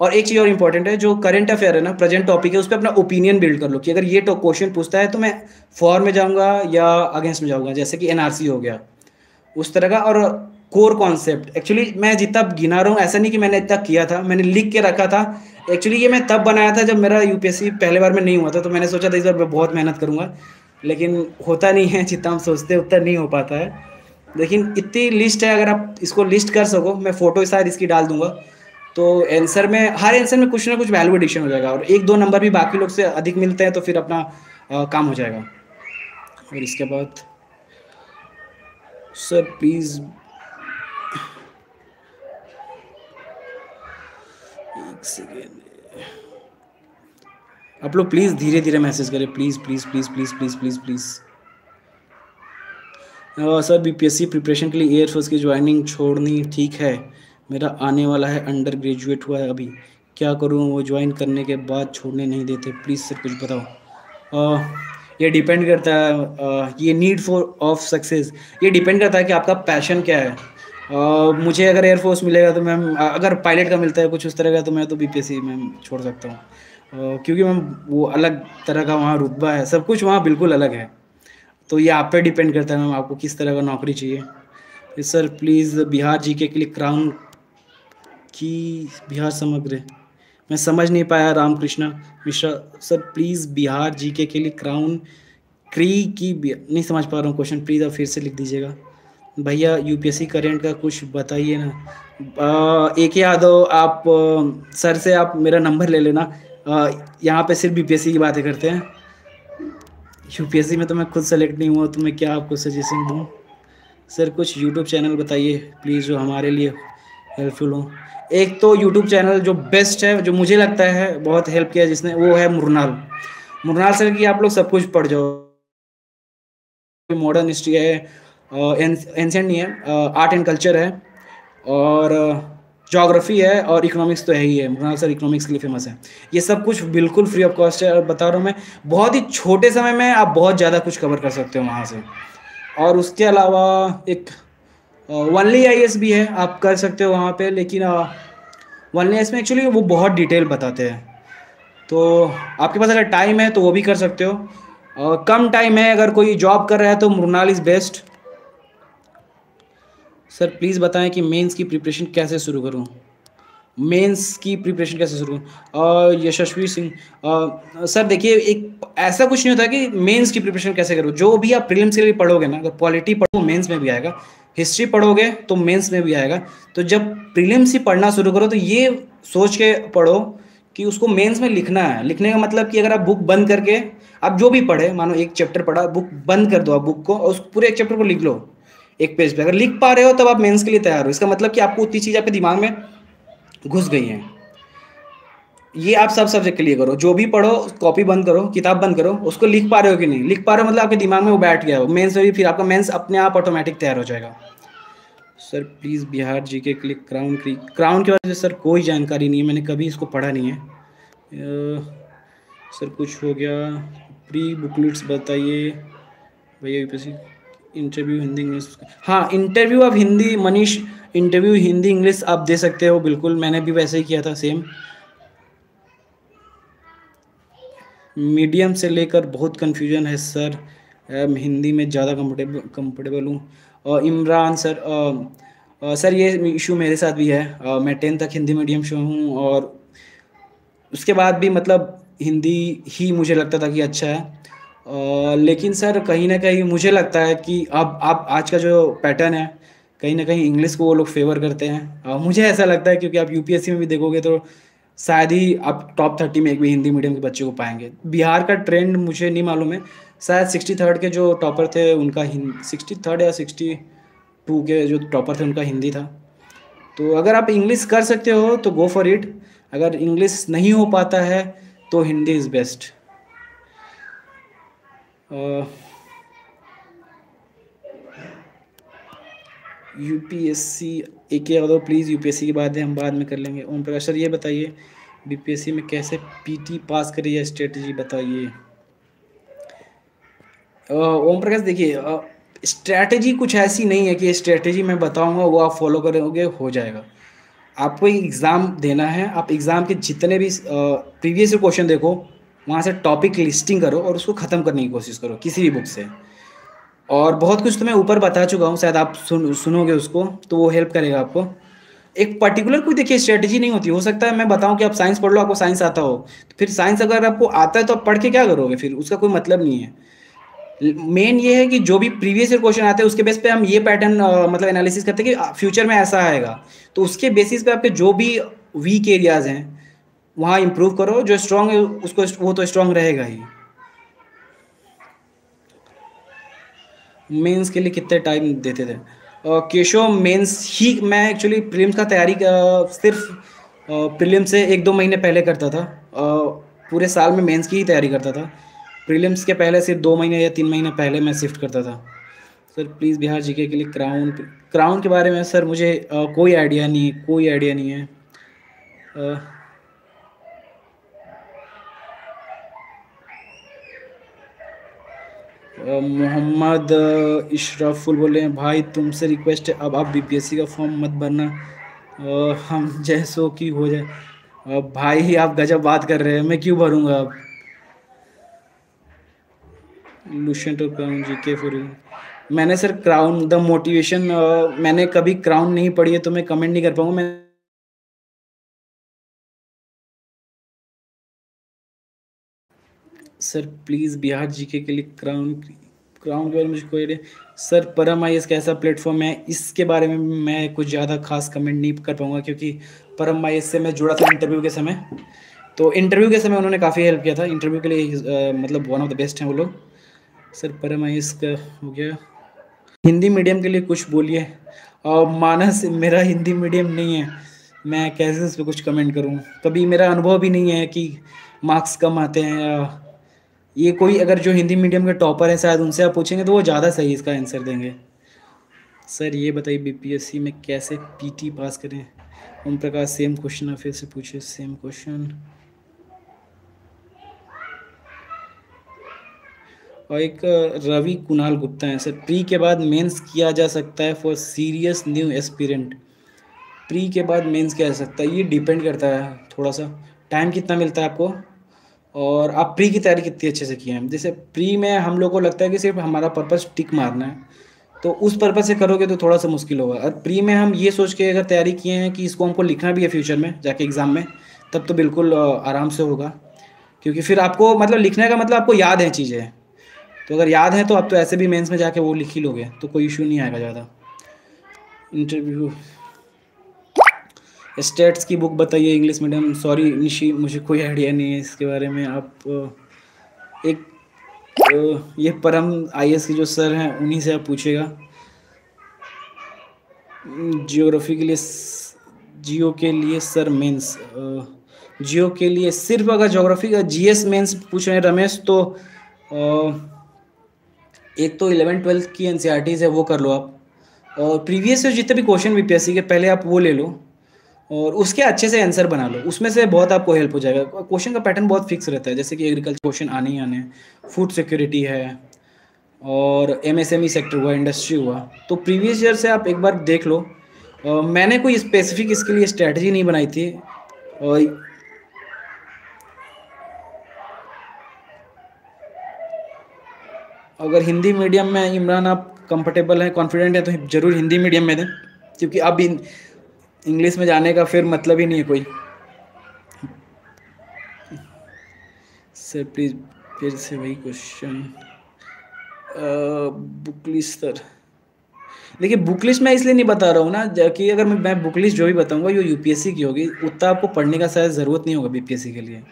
और एक चीज़ और इंपॉर्टेंट है, जो करंट अफेयर है ना, प्रेजेंट टॉपिक है, उस पर अपना ओपिनियन बिल्ड कर लो कि अगर ये तो क्वेश्चन पूछता है तो मैं फॉर में जाऊंगा या अगेंस्ट में जाऊंगा, जैसे कि एनआरसी हो गया उस तरह का। और कोर कॉन्सेप्ट एक्चुअली मैं जितना गिना रहा हूँ ऐसा नहीं कि मैंने इतना किया था, मैंने लिख के रखा था। एक्चुअली ये मैं तब बनाया था जब मेरा यूपीएससी पहले बार में नहीं हुआ था, तो मैंने सोचा था इस बार मैं बहुत मेहनत करूँगा, लेकिन होता नहीं है, जितना हम सोचते हैं उतना नहीं हो पाता है। लेकिन इतनी लिस्ट है, अगर आप इसको लिस्ट कर सको, मैं फ़ोटो शायद इसकी डाल दूंगा, तो आंसर में हर आंसर में कुछ ना कुछ वैल्यू एडिशन हो जाएगा, और 1-2 नंबर भी बाकी लोग से अधिक मिलते हैं तो फिर अपना काम हो जाएगा। और इसके बाद सर प्लीज़ एक सेकेंड, आप लोग प्लीज़ धीरे धीरे मैसेज करें, please please please please please please please. Sir BPSC preparation के लिए एयरफोर्स की ज्वाइनिंग छोड़नी ठीक है? मेरा आने वाला है, अंडर ग्रेजुएट हुआ है अभी, क्या करूँ? वो ज्वाइन करने के बाद छोड़ने नहीं देते, प्लीज़ सर कुछ बताओ। ये डिपेंड करता है, ये नीड फॉर ऑफ सक्सेस, ये डिपेंड करता है कि आपका पैशन क्या है। मुझे अगर एयरफोर्स मिलेगा तो मैम, अगर पायलट का मिलता है कुछ उस तरह का तो मैं तो बीपीएससी मैम छोड़ सकता हूँ, क्योंकि मैम वो अलग तरह का वहाँ रुतबा है, सब कुछ वहाँ बिल्कुल अलग है। तो ये आप पे डिपेंड करता है मैम, आपको किस तरह का नौकरी चाहिए। सर प्लीज़ बिहार जीके के लिए क्राउन की बिहार समग्र, मैं समझ नहीं पाया Ramakrishna Mishra. Sir please Bihar GK के लिए क्राउन क्री की नहीं समझ पा रहा हूँ क्वेश्चन, प्लीज़ आप फिर से लिख दीजिएगा। भैया यूपीएससी करेंट का कुछ बताइए ना। एक यादव आप सर से आप मेरा नंबर ले लेना, यहाँ पे सिर्फ बीपीएससी की बातें करते हैं, यूपीएससी में तो मैं खुद सेलेक्ट नहीं हुआ तो मैं क्या आपको सजेशन दूँ। सर कुछ यूट्यूब चैनल बताइए प्लीज़ जो हमारे लिए हेल्पफुल हूँ। एक तो यूट्यूब चैनल जो बेस्ट है, जो मुझे लगता है बहुत हेल्प किया जिसने, वो है मुरनाल। मुरनाल सर की आप लोग सब कुछ पढ़ जाओ। मॉडर्न हिस्ट्री है, एंशिएंट नहीं है, आर्ट एंड कल्चर है, और ज्योग्राफी है, और इकोनॉमिक्स तो है ही है। मृणाल सर इकोनॉमिक्स के लिए फेमस है। ये सब कुछ बिल्कुल फ्री ऑफ कॉस्ट है, और बता रहा हूँ मैं, बहुत ही छोटे समय में आप बहुत ज़्यादा कुछ कवर कर सकते हो वहाँ से। और उसके अलावा एक वनली आईएएस भी है, आप कर सकते हो वहाँ पे, लेकिन वनली आईएएस में एक्चुअली वो बहुत डिटेल बताते हैं। तो आपके पास अगर टाइम है तो वो भी कर सकते हो, और कम टाइम है अगर कोई जॉब कर रहा है तो Mrinal is best. Sir please बताएं कि मेंस की प्रिपरेशन कैसे शुरू करूं। मेंस की प्रिपरेशन कैसे शुरू करूं? और यशस्वी सिंह, सर देखिए, एक ऐसा कुछ नहीं होता कि मेंस की प्रिपरेशन कैसे करूं। जो भी आप प्रीलिम्स के लिए पढ़ोगे ना, अगर पॉलिटी पढ़ो मेंस में भी आएगा, हिस्ट्री पढ़ोगे तो मेंस में भी आएगा। तो जब प्रीलिम्स ही पढ़ना शुरू करो तो ये सोच के पढ़ो कि उसको मेंस में लिखना है। लिखने का मतलब कि अगर आप बुक बंद करके, आप जो भी पढ़े, मानो एक चैप्टर पढ़ा, बुक बंद कर दो आप बुक को, और उस पूरे एक चैप्टर को लिख लो एक पेज पे। अगर लिख पा रहे हो तब आप मेंस के लिए तैयार हो। इसका मतलब कि आपको उतनी चीज़ आपके दिमाग में घुस गई हैं। ये आप सब सब्जेक्ट के लिए करो, जो भी पढ़ो कॉपी बंद करो, किताब बंद करो, उसको लिख पा रहे हो कि नहीं। लिख पा रहे हो मतलब आपके दिमाग में वो बैठ गया हो। मेंस में भी फिर आपका मेंस अपने आप ऑटोमेटिक तैयार हो जाएगा। सर प्लीज़ बिहार जीके के लिए क्राउन के बारे में सर कोई जानकारी नहीं है, मैंने कभी इसको पढ़ा नहीं है। सर कुछ हो गया, प्री बुकलेट्स बताइए भैया। यूपीएससी इंटरव्यू हिंदी इंग्लिश, हाँ इंटरव्यू आप हिंदी, मनीष इंटरव्यू हिंदी इंग्लिश आप दे सकते हो बिल्कुल, मैंने भी वैसे ही किया था सेम। मीडियम से लेकर बहुत कन्फ्यूजन है सर, हिंदी में ज़्यादा कंफर्टेबल हूँ। और इमरान सर, सर ये इशू मेरे साथ भी है। मैं 10th तक हिंदी मीडियम से हूँ, और उसके बाद भी मतलब हिंदी ही मुझे लगता था कि अच्छा है। लेकिन सर कहीं ना कहीं मुझे लगता है कि अब आप आज का जो पैटर्न है, कहीं ना कहीं इंग्लिश को वो लोग फेवर करते हैं। मुझे ऐसा लगता है, क्योंकि आप यूपीएससी में भी देखोगे तो शायद ही आप टॉप 30 में एक भी हिंदी मीडियम के बच्चे को पाएंगे। बिहार का ट्रेंड मुझे नहीं मालूम है, शायद 63rd के जो टॉपर थे उनका 63rd या 62 के जो टॉपर थे उनका हिंदी था। तो अगर आप इंग्लिश कर सकते हो तो गो फॉर इट, अगर इंग्लिश नहीं हो पाता है तो हिंदी इज़ बेस्ट। यूपीएससी एक या दो प्लीज़, यूपीएससी की बात है हम बाद में कर लेंगे। ओम प्रकाश सर ये बताइए बीपीएससी में कैसे पीटी पास करें या स्ट्रेटजी बताइए। ओम प्रकाश देखिए, स्ट्रैटेजी कुछ ऐसी नहीं है कि स्ट्रैटेजी मैं बताऊंगा वो आप फॉलो करोगे हो जाएगा। आपको एक एग्ज़ाम देना है, आप एग्ज़ाम के जितने भी प्रीवियस क्वेश्चन देखो, वहाँ से टॉपिक लिस्टिंग करो और उसको ख़त्म करने की कोशिश करो किसी भी बुक से। और बहुत कुछ तो मैं ऊपर बता चुका हूँ, शायद आप सुनोगे उसको तो वो हेल्प करेगा आपको। एक पर्टिकुलर कोई देखिए स्ट्रेटजी नहीं होती। हो सकता है मैं बताऊं कि आप साइंस पढ़ लो, आपको साइंस आता हो, तो फिर साइंस अगर आपको आता है तो आप पढ़ के क्या करोगे, फिर उसका कोई मतलब नहीं है। मेन ये है कि जो भी प्रीवियस ईयर क्वेश्चन आते हैं उसके बेस पे हम ये पैटर्न मतलब एनालिसिस करते हैं कि फ्यूचर में ऐसा आएगा, तो उसके बेसिस पे आपके जो भी वीक एरियाज हैं वहाँ इंप्रूव करो। जो स्ट्रांग है उसको वो तो स्ट्रांग रहेगा ही। मेंस के लिए कितने टाइम देते थे? केशव मेंस ही मैं एक्चुअली प्रीलिम्स का तैयारी सिर्फ प्रीलिम्स से 1-2 महीने पहले करता था। पूरे साल में मेंस की ही तैयारी करता था। प्रीलिम्स के पहले सिर्फ 2 महीने या 3 महीने पहले मैं शिफ्ट करता था। सर प्लीज़ बिहार जीके के लिए क्राउन के बारे में सर मुझे कोई आइडिया नहीं है, कोई आइडिया नहीं है। मोहम्मद इशरफुल बोले हैं भाई तुमसे रिक्वेस्ट है अब आप बीपीएससी का फॉर्म मत भरना, हम जैसो की हो जाए। भाई आप गजब बात कर रहे हैं, मैं क्यों भरूंगा अब। लुशेंट और क्राउन जीके फॉर यू। मैंने सर क्राउन द मोटिवेशन, मैंने कभी क्राउन नहीं पढ़ी है तो मैं कमेंट नहीं कर पाऊंगा। मैं सर प्लीज़ बिहार जीके के लिए क्राउन क्राउन के बारे में मुझे कोई आइडिया। सर परम आईएएस कैसा प्लेटफॉर्म है, इसके बारे में मैं कुछ ज़्यादा खास कमेंट नहीं कर पाऊंगा, क्योंकि परम आईएएस से मैं जुड़ा था इंटरव्यू के समय। तो इंटरव्यू के समय उन्होंने काफ़ी हेल्प किया था इंटरव्यू के लिए, मतलब वन ऑफ द बेस्ट हैं वो लोग। सर परम आईएएस का हो गया। हिंदी मीडियम के लिए कुछ बोलिए। और मानस मेरा हिंदी मीडियम नहीं है, मैं कैसे उस पे कुछ कमेंट करूँ? कभी मेरा अनुभव भी नहीं है कि मार्क्स कम आते हैं या ये कोई अगर जो हिंदी मीडियम के टॉपर हैं शायद उनसे आप पूछेंगे तो वो ज़्यादा सही इसका आंसर देंगे। सर ये बताइए बीपीएससी में कैसे पीटी पास करें? ओम प्रकाश सेम क्वेश्चन आप फिर से पूछे, सेम क्वेश्चन। और एक रवि कुणाल गुप्ता है, सर प्री के बाद मेंस किया जा सकता है for serious new aspirant? Pre के बाद मेंस किया जा सकता है, ये डिपेंड करता है थोड़ा सा टाइम कितना मिलता है आपको और आप प्री की तैयारी कितनी अच्छे से किए हैं। जैसे प्री में हम लोग को लगता है कि सिर्फ हमारा पर्पस टिक मारना है, तो उस पर्पस से करोगे तो थोड़ा सा मुश्किल होगा। और प्री में हम ये सोच के अगर तैयारी किए हैं कि इसको हमको लिखना भी है फ्यूचर में जाके एग्ज़ाम में, तब तो बिल्कुल आराम से होगा, क्योंकि फिर आपको मतलब लिखने का मतलब आपको याद है चीज़ें, तो अगर याद है तो आप तो ऐसे भी मेंस में जाके वो लिख ही लोगे, तो कोई इशू नहीं आएगा ज़्यादा। इंटरव्यू स्टेट्स की बुक बताइए इंग्लिश मीडियम। सॉरी निशी, मुझे कोई आइडिया नहीं है इसके बारे में। आप एक ये परम आईएएस के जो सर हैं उन्हीं से आप पूछेगा। जियोग्राफी के लिए जियो के लिए सर मेंस, जियो के लिए सिर्फ अगर ज्योग्राफी का जीएस मेंस पूछ रहे हैं रमेश, तो एक तो 11-12 की एनसीईआरटीज़ है वो कर लो आप, और प्रीवियस से जितने भी क्वेश्चन बीपीएससी के पहले आप वो ले लो और उसके अच्छे से आंसर बना लो, उसमें से बहुत आपको हेल्प हो जाएगा। क्वेश्चन का पैटर्न बहुत फिक्स रहता है, जैसे कि एग्रीकल्चर क्वेश्चन आने ही आने हैं, फूड सिक्योरिटी है और एमएसएमई सेक्टर हुआ, इंडस्ट्री हुआ, तो प्रीवियस ईयर से आप एक बार देख लो। मैंने कोई स्पेसिफिक इसके लिए स्ट्रैटेजी नहीं बनाई थी। और अगर हिंदी मीडियम में इमरान आप कंफर्टेबल हैं, कॉन्फिडेंट हैं, तो ज़रूर हिंदी मीडियम में दें, क्योंकि अब इंग्लिश में जाने का फिर मतलब ही नहीं है कोई। सर प्लीज़ फिर से वही क्वेश्चन। बुक लिस्ट सर, देखिए बुक लिस्ट मैं इसलिए नहीं बता रहा हूँ ना कि अगर मैं बुक लिस्ट जो भी बताऊँगा ये यूपीएससी की होगी, उतना आपको पढ़ने का शायद ज़रूरत नहीं होगा बीपीएससी के लिए।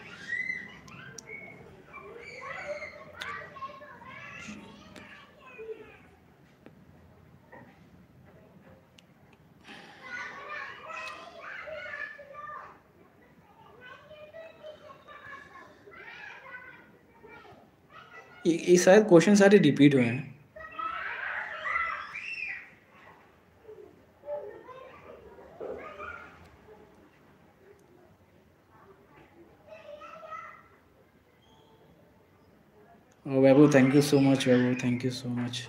ये शायद क्वेश्चन सारे रिपीट हुए हैं। Vaibhav thank you so much, Vaibhav thank you so much.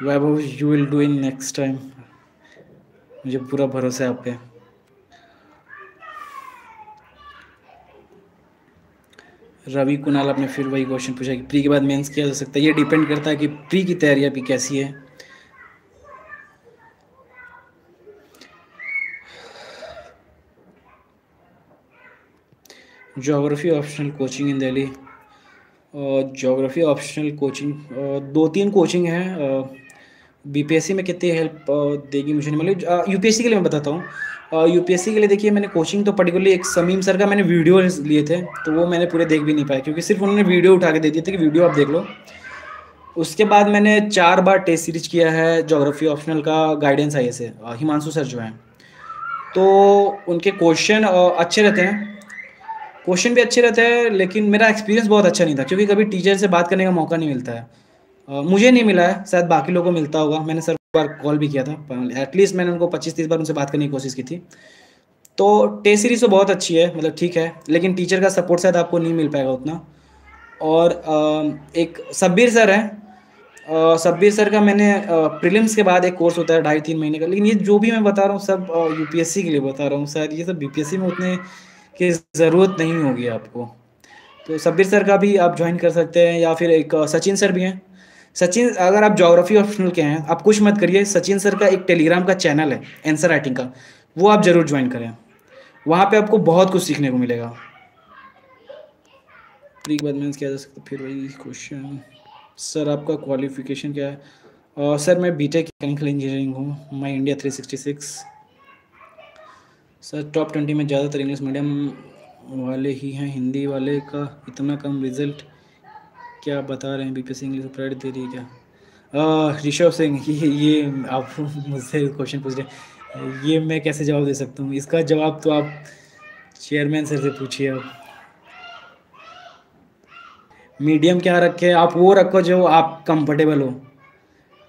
Vaibhav you will do in next time, मुझे पूरा भरोसा है आप पे। रवि कुणाल आपने फिर वही क्वेश्चन पूछा कि प्री के बाद मेंस किया जा सकता है, ये डिपेंड करता है कि प्री की तैयारी आपकी कैसी है। ज्योग्राफी ऑप्शनल कोचिंग इन Delhi, geography optional coaching 2-3 coaching हैं। बीपीएससी में कितनी हेल्प देगी मुझे नहीं मालूम। यूपीएससी के लिए मैं बताता हूँ। यूपीएससी के लिए देखिए मैंने कोचिंग तो पर्टिकुलरली एक समीम सर का मैंने वीडियो लिए थे, तो वो मैंने पूरे देख भी नहीं पाया, क्योंकि सिर्फ उन्होंने वीडियो उठा के दे दिए थे कि वीडियो आप देख लो। उसके बाद मैंने 4 बार टेस्ट सीरीज किया है ज्योग्राफी ऑप्शनल का, गाइडेंस आई से हिमांशु सर जो हैं, तो उनके क्वेश्चन अच्छे रहते हैं, क्वेश्चन भी अच्छे रहते हैं, लेकिन मेरा एक्सपीरियंस बहुत अच्छा नहीं था, क्योंकि कभी टीचर से बात करने का मौका नहीं मिलता है। मुझे नहीं मिला है, शायद बाकी लोगों को मिलता होगा। मैंने सर बार कॉल भी किया था, एटलीस्ट मैंने उनको 25-30 बार उनसे बात करने की कोशिश की थी। तो टेस्ट सीरीज तो बहुत अच्छी है, मतलब ठीक है, लेकिन टीचर का सपोर्ट शायद आपको नहीं मिल पाएगा उतना। और एक सब्बीर सर हैं, सब्बीर सर का मैंने प्रीलिम्स के बाद एक कोर्स होता है 2.5-3 महीने का, लेकिन ये जो भी मैं बता रहा हूँ सब यूपीएससी के लिए बता रहा हूँ, शायद ये सब बीपीएससी में उतने की ज़रूरत नहीं होगी आपको। तो सब्बीर सर का भी आप ज्वाइन कर सकते हैं, या फिर एक सचिन सर भी हैं। सचिन, अगर आप ज्योग्राफी ऑप्शनल के हैं, आप कुछ मत करिए, सचिन सर का एक टेलीग्राम का चैनल है आंसर राइटिंग का, वो आप ज़रूर ज्वाइन करें, वहाँ पे आपको बहुत कुछ सीखने को मिलेगा। प्री के बाद मेंस किया जा सकता, फिर वही क्वेश्चन। सर आपका क्वालिफिकेशन क्या है? सर मैं बीटेक मैकेनिकल इंजीनियरिंग हूँ, मैं इंडिया 366। सर टॉप 20 में ज़्यादातर इंग्लिश मीडियम वाले ही हैं, हिंदी वाले का इतना कम रिजल्ट क्या बता रहे हैं, बीपीएससी इंग्लिश प्रायोरिटी दे रही है क्या? ऋषभ सिंह, ये आप मुझसे क्वेश्चन पूछ रहे हैं, ये मैं कैसे जवाब दे सकता हूँ? इसका जवाब तो आप चेयरमैन सर से पूछिए। आप मीडियम क्या रखे, आप वो रखो जो आप कंफर्टेबल हो,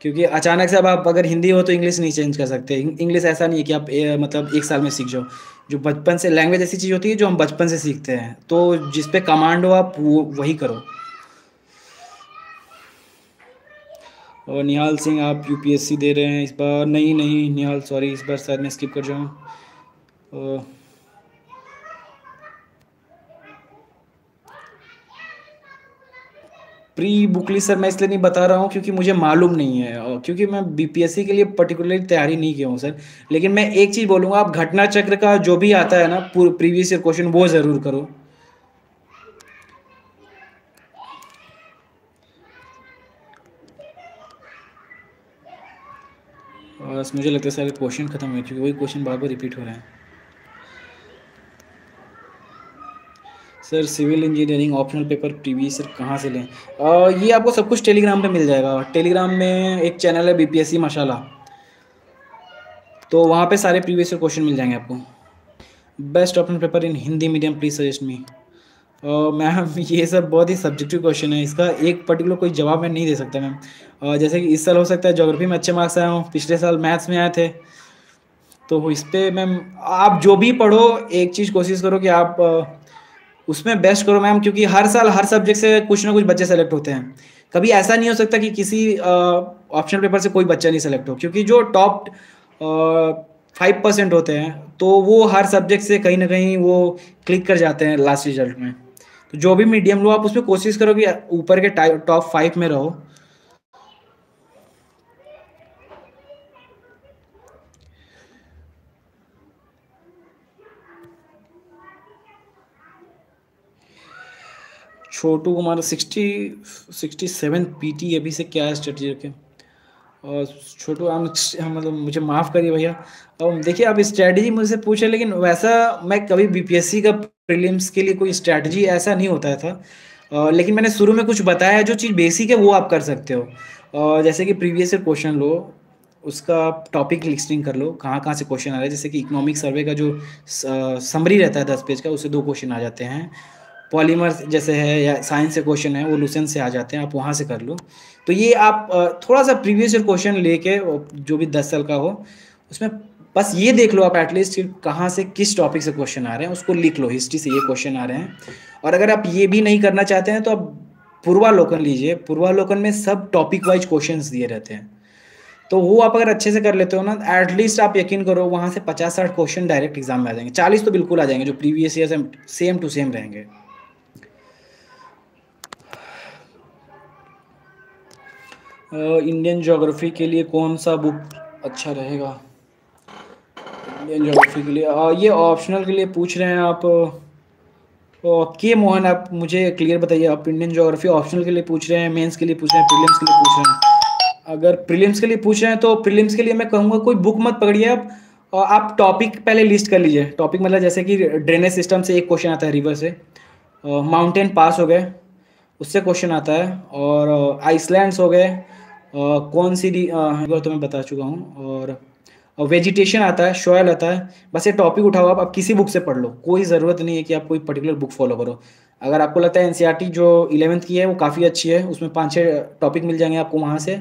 क्योंकि अचानक से अब आप अगर हिंदी हो तो इंग्लिश नहीं चेंज कर सकते। इंग्लिश ऐसा नहीं है कि आप मतलब एक साल में सीख जाओ। जो बचपन से लैंग्वेज ऐसी चीज़ होती है जो हम बचपन से सीखते हैं, तो जिस पे कमांड हो आप वो वही करो। और निहाल सिंह, आप यूपीएससी दे रहे हैं इस बार? नहीं नहीं निहाल, सॉरी, इस बार शायद मैं स्किप कर जाऊँ। प्री बुकली सर मैं इसलिए नहीं बता रहा हूँ क्योंकि मुझे मालूम नहीं है, और क्योंकि मैं बीपीएससी के लिए पर्टिकुलरली तैयारी नहीं किया हूँ सर। लेकिन मैं एक चीज़ बोलूँगा, आप घटना चक्र का जो भी आता है ना प्रीवियस ईयर क्वेश्चन, वो ज़रूर करो। और मुझे लगता है सारे क्वेश्चन खत्म हो चुके, वही क्वेश्चन बार बार रिपीट हो रहे हैं। Sir civil engineering optional paper previous sir कहाँ से लें? ये आपको सब कुछ टेलीग्राम पे मिल जाएगा। टेलीग्राम में एक चैनल है बीपीएससी माशाल्लाह, तो वहाँ पे सारे प्रीवियस ईयर क्वेश्चन मिल जाएंगे आपको। Best optional paper in Hindi medium please suggest me. Ma'am ये सब बहुत ही सब्जेक्टिव क्वेश्चन है, इसका एक पर्टिकुलर कोई जवाब मैं नहीं दे सकता मैम। जैसे कि इस साल हो सकता है ज्योग्राफी में अच्छे मार्क्स आए हों, पिछले साल मैथ्स में आए थे, तो इस पे मैम आप जो भी पढ़ो, एक चीज़ कोशिश करो कि आप उसमें बेस्ट करो मैम, क्योंकि हर साल हर सब्जेक्ट से कुछ ना कुछ बच्चे सेलेक्ट होते हैं। कभी ऐसा नहीं हो सकता कि किसी ऑप्शनल पेपर से कोई बच्चा नहीं सेलेक्ट हो, क्योंकि जो टॉप 5% होते हैं तो वो हर सब्जेक्ट से कहीं ना कहीं वो क्लिक कर जाते हैं लास्ट रिजल्ट में। तो जो भी मीडियम लो, आप उसमें कोशिश करो कि ऊपर के टॉप 5 में रहो। छोटू कुमार 67 पीटी अभी से क्या स्ट्रेटजी रखें? और छोटू हम मतलब मुझे माफ़ करिए भैया। अब देखिए आप स्ट्रैटेजी मुझसे पूछे, लेकिन वैसा मैं कभी बीपीएससी का प्रीलिम्स के लिए कोई स्ट्रैटेजी ऐसा नहीं होता था। लेकिन मैंने शुरू में कुछ बताया, जो चीज़ बेसिक है वो आप कर सकते हो। जैसे कि प्रीवियस ईयर क्वेश्चन लो, उसका टॉपिक लिस्टिंग कर लो, कहाँ कहाँ से क्वेश्चन आ रहा है। जैसे कि इकोनॉमिक सर्वे का जो समरी रहता है 10 पेज का, उससे 2 क्वेश्चन आ जाते हैं। पॉलीमर जैसे है या साइंस से क्वेश्चन है, वो लूसेंट से आ जाते हैं, आप वहाँ से कर लो। तो ये आप थोड़ा सा प्रीवियस ईयर क्वेश्चन लेके जो भी 10 साल का हो, उसमें बस ये देख लो आप एटलीस्ट कि कहाँ से किस टॉपिक से क्वेश्चन आ रहे हैं, उसको लिख लो, हिस्ट्री से ये क्वेश्चन आ रहे हैं। और अगर आप ये भी नहीं करना चाहते हैं तो आप पूर्वालोकन लीजिए। पूर्वालोकन में सब टॉपिक वाइज क्वेश्चन दिए रहते हैं, तो वो आप अगर अच्छे से कर लेते हो ना, एटलीस्ट आप यकीन करो वहाँ से 50-60 क्वेश्चन डायरेक्ट एग्जाम में आ जाएंगे। 40 तो बिल्कुल आ जाएंगे जो प्रीवियस ईयर से सेम टू सेम रहेंगे। इंडियन ज्योग्राफी के लिए कौन सा बुक अच्छा रहेगा? इंडियन ज्योग्राफी के लिए ये ऑप्शनल के लिए पूछ रहे हैं आप? के मोहन, आप मुझे क्लियर बताइए, आप इंडियन ज्योग्राफी ऑप्शनल के लिए पूछ रहे हैं, मेंस के लिए पूछ रहे हैं, प्रीलिम्स के लिए पूछ रहे हैं? अगर प्रीलिम्स के लिए पूछ रहे हैं तो प्रीलिम्स के लिए मैं कहूँगा कोई बुक मत पकड़िए आप। आप टॉपिक पहले लिस्ट कर लीजिए। टॉपिक मतलब जैसे कि ड्रेनेज सिस्टम से एक क्वेश्चन आता है, रिवर से, माउंटेन पास हो गए उससे क्वेश्चन आता है, और आइसलैंड्स हो गए, कौन सी रिवर तो मैं बता चुका हूँ, और वेजिटेशन आता है, सॉयल आता है। बस ये टॉपिक उठाओ, आप किसी बुक से पढ़ लो, कोई ज़रूरत नहीं है कि आप कोई पर्टिकुलर बुक फॉलो करो। अगर आपको लगता है एनसीईआरटी जो 11th की है वो काफ़ी अच्छी है, उसमें 5-6 टॉपिक मिल जाएंगे आपको वहाँ से।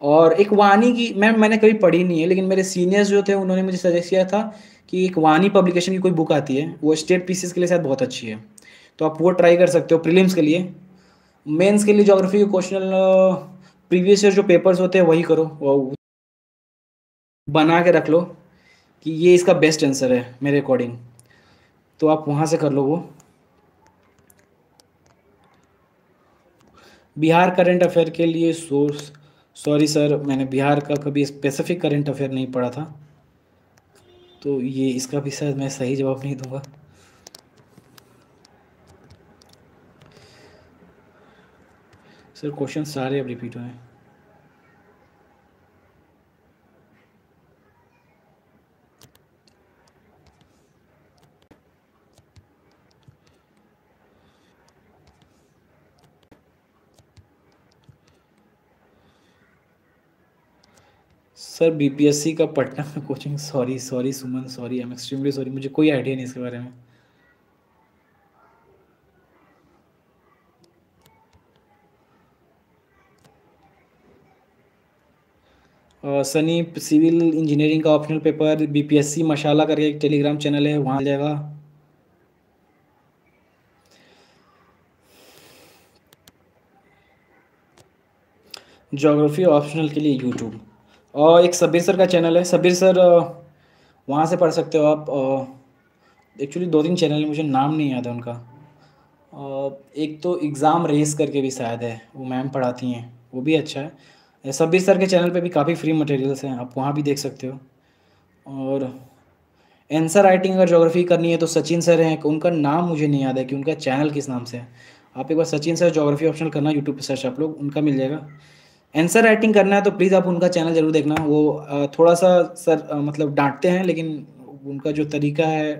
और एक वाणी की मैंने कभी पढ़ी नहीं है, लेकिन मेरे सीनियर्स जो थे उन्होंने मुझे सजेस्ट किया था कि एक वाणी पब्लिकेशन की कोई बुक आती है, वो स्टेट पीसीएस के लिए शायद बहुत अच्छी है, तो आप वो ट्राई कर सकते हो प्रीलिम्स के लिए। मेंस के लिए ज्योग्राफी के क्वेश्चन प्रीवियस ईयर जो पेपर्स होते हैं वही करो, वो बना के रख लो कि ये इसका बेस्ट आंसर है मेरे अकॉर्डिंग, तो आप वहाँ से कर लो वो। बिहार करंट अफेयर के लिए सोर्स, सॉरी सर मैंने बिहार का कभी स्पेसिफिक करंट अफेयर नहीं पढ़ा था, तो ये इसका भी शायद मैं सही जवाब नहीं दूंगा। सर क्वेश्चन सारे अब रिपीट हुए हैं। सर बीपीएससी का पटना में coaching, sorry sorry Suman, sorry, I am extremely sorry, मुझे कोई आइडिया नहीं इसके बारे में। सनी, सिविल इंजीनियरिंग का ऑप्शनल पेपर बीपीएससी मशाला करके एक टेलीग्राम चैनल है, वहाँ आ जाएगा। ज्योग्राफी ऑप्शनल के लिए यूट्यूब, और एक सबीर सर का चैनल है, सबीर सर, वहाँ से पढ़ सकते हो आप। एक्चुअली 2-3 चैनल है, मुझे नाम नहीं याद है उनका। एक तो एग्ज़ाम रेस करके भी शायद है, वो मैम पढ़ाती हैं, वो भी अच्छा है। सबीर सर के चैनल पे भी काफ़ी फ्री मटेरियल्स हैं, आप वहाँ भी देख सकते हो। और आंसर राइटिंग अगर ज्योग्राफी करनी है तो सचिन सर हैं, उनका नाम मुझे नहीं याद है कि उनका चैनल किस नाम से है। आप एक बार सचिन सर ज्योग्राफी ऑप्शनल करना यूट्यूब पे सर्च, आप लोग उनका मिल जाएगा। आंसर राइटिंग करना है तो प्लीज़ आप उनका चैनल ज़रूर देखना। वो थोड़ा सा सर मतलब डांटते हैं, लेकिन उनका जो तरीका है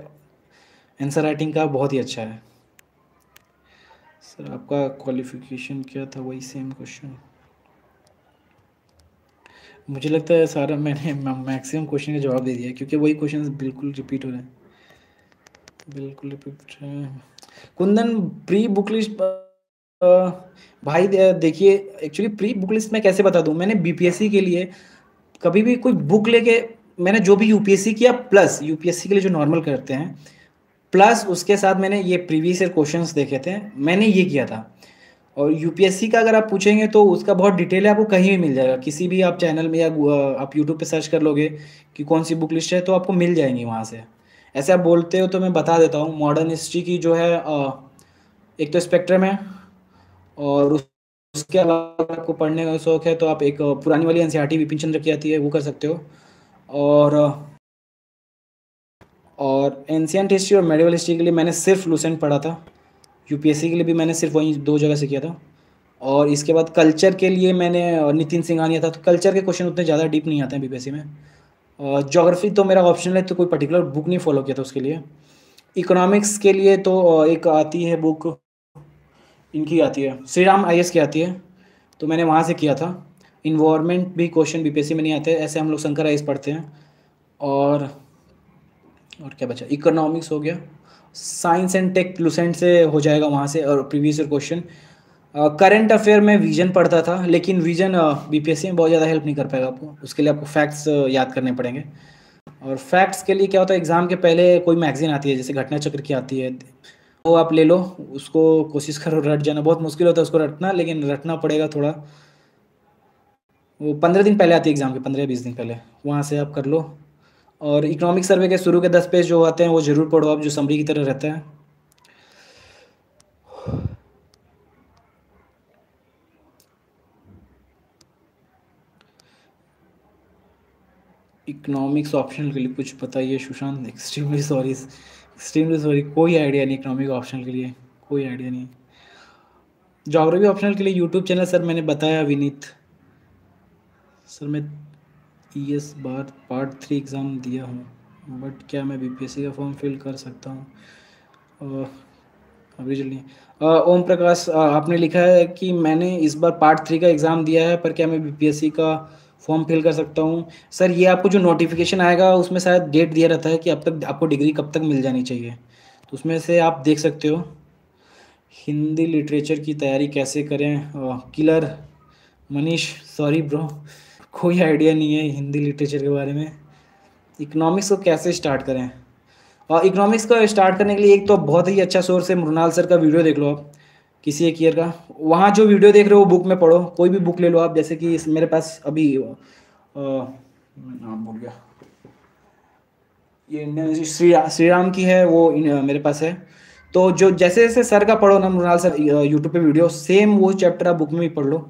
आंसर राइटिंग का बहुत ही अच्छा है। सर आपका क्वालिफिकेशन क्या था, वही सेम क्वेश्चन। मुझे लगता है सारा मैंने मैक्सिमम क्वेश्चन का जवाब दे दिया, क्योंकि वही क्वेश्चन बिल्कुल रिपीट हो रहे हैं, बिल्कुल रिपीट हो रहे हैं। कुंदन, प्री बुक लिस्ट, भाई देखिए, एक्चुअली प्री बुक लिस्ट मैं कैसे बता दूं, मैंने बीपीएससी के लिए कभी भी कोई बुक लेके, मैंने जो भी यूपीएससी किया प्लस यूपीएससी के लिए जो नॉर्मल करते हैं, प्लस उसके साथ मैंने ये प्रीवियस ईयर क्वेश्चंस देखे थे, मैंने ये किया था। और यूपीएससी का अगर आप पूछेंगे तो उसका बहुत डिटेल है, आपको कहीं भी मिल जाएगा, किसी भी आप चैनल में या आप यूट्यूब पे सर्च कर लोगे कि कौन सी बुक लिस्ट है तो आपको मिल जाएंगी वहाँ से। ऐसे आप बोलते हो तो मैं बता देता हूँ, मॉडर्न हिस्ट्री की जो है एक तो स्पेक्ट्रम है, और उसके अलावा अगर आपको पढ़ने का शौक है तो आप एक पुरानी वाली एनसीईआरटी विपिन चंद्र की आती है, वो कर सकते हो। और एंशियंट हिस्ट्री और मेडिवल हिस्ट्री के लिए मैंने सिर्फ लूसेंट पढ़ा था। यूपीएससी के लिए भी मैंने सिर्फ वहीं 2 जगह से किया था। और इसके बाद कल्चर के लिए मैंने नितिन सिंघानिया था, तो कल्चर के क्वेश्चन उतने ज़्यादा डीप नहीं आते हैं बीपीएससी में। ज्योग्राफी तो मेरा ऑप्शनल है, तो कोई पर्टिकुलर बुक नहीं फॉलो किया था उसके लिए। इकोनॉमिक्स के लिए तो एक आती है बुक, इनकी आती है श्री राम आईएएस की आती है, तो मैंने वहाँ से किया था। इन्वायरमेंट भी क्वेश्चन बीपीएससी में नहीं आते, ऐसे हम लोग शंकर आईएएस पढ़ते हैं। और क्या बचा, इकोनॉमिक्स हो गया, साइंस एंड टेक लुसेंट से हो जाएगा वहाँ से, और previous year question. Current affair में विजन पढ़ता था, लेकिन विजन बीपीएससी में बहुत ज़्यादा हेल्प नहीं कर पाएगा आपको, उसके लिए आपको फैक्ट्स याद करने पड़ेंगे। और फैक्ट्स के लिए क्या होता है, एग्ज़ाम के पहले कोई मैगजीन आती है, जैसे घटना चक्र की आती है, वो आप ले लो, उसको कोशिश करो रट जाना, बहुत मुश्किल होता है उसको रटना, लेकिन रटना पड़ेगा थोड़ा। वो 15 दिन पहले आती है एग्ज़ाम के, 15-20 दिन पहले, वहाँ से आप कर लो। और इकोनॉमिक सर्वे के शुरू के 10 पेज जो आते हैं वो ज़रूर पढ़ो आप, जो समरी की तरह रहता है। इकोनॉमिक्स ऑप्शनल के लिए कुछ बताइए Sushant, extremely sorry, extremely sorry, कोई आइडिया नहीं इकोनॉमिक ऑप्शनल के लिए, कोई आइडिया नहीं। ज्योग्राफी ऑप्शनल के लिए यूट्यूब चैनल सर मैंने बताया, विनीत सर, मैं ईएस बार पार्ट 3 एग्ज़ाम दिया हूँ, बट क्या मैं बीपीएससी का फॉर्म फिल कर सकता हूँ? अभी जल्दी, ओम प्रकाश, आपने लिखा है कि मैंने इस बार पार्ट 3 का एग्ज़ाम दिया है, पर क्या मैं बीपीएससी का फॉर्म फिल कर सकता हूँ? सर ये आपको जो नोटिफिकेशन आएगा उसमें शायद डेट दिया रहता है कि अब तक आपको डिग्री कब तक मिल जानी चाहिए, तो उसमें से आप देख सकते हो। हिंदी लिटरेचर की तैयारी कैसे करें? किलर मनीष, सॉरी ब्रो, कोई आइडिया नहीं है हिंदी लिटरेचर के बारे में। इकोनॉमिक्स को कैसे स्टार्ट करें? और इकोनॉमिक्स को स्टार्ट करने के लिए एक तो बहुत ही अच्छा सोर्स है, मृणाल सर का वीडियो देख लो आप, किसी एक ईयर का, वहाँ जो वीडियो देख रहे हो वो बुक में पढ़ो, कोई भी बुक ले लो आप, जैसे कि मेरे पास अभी नाम भूल गया, ये इंडियन श्री राम की है, वो मेरे पास है। तो जो जैसे जैसे सर का पढ़ो ना, मृणाल सर यूट्यूब पे वीडियो, सेम वो चैप्टर आप बुक में भी पढ़ लो,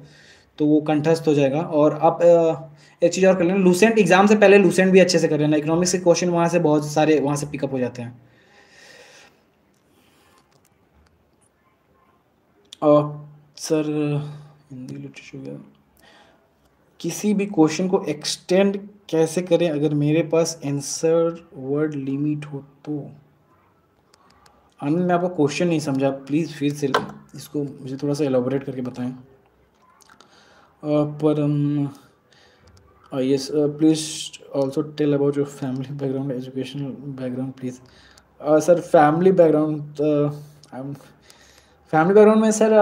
तो वो कंठस्थ हो जाएगा। और आप एक चीज़ और कर लेना, लूसेंट एग्जाम से पहले लूसेंट भी अच्छे से कर लेना, इकोनॉमिक्स के क्वेश्चन वहाँ से बहुत सारे वहाँ से पिकअप हो जाते हैं। और सर हिंदी लिटरेचर गया, किसी भी क्वेश्चन को एक्सटेंड कैसे करें अगर मेरे पास आंसर वर्ड लिमिट हो तो? आनंद, मैं आपको क्वेश्चन नहीं समझा, प्लीज़ फिर से इसको मुझे थोड़ा सा एलाबोरेट करके बताएं। पर Yes, please also tell about your family background, educational background, please. Sir family background, family background में सर,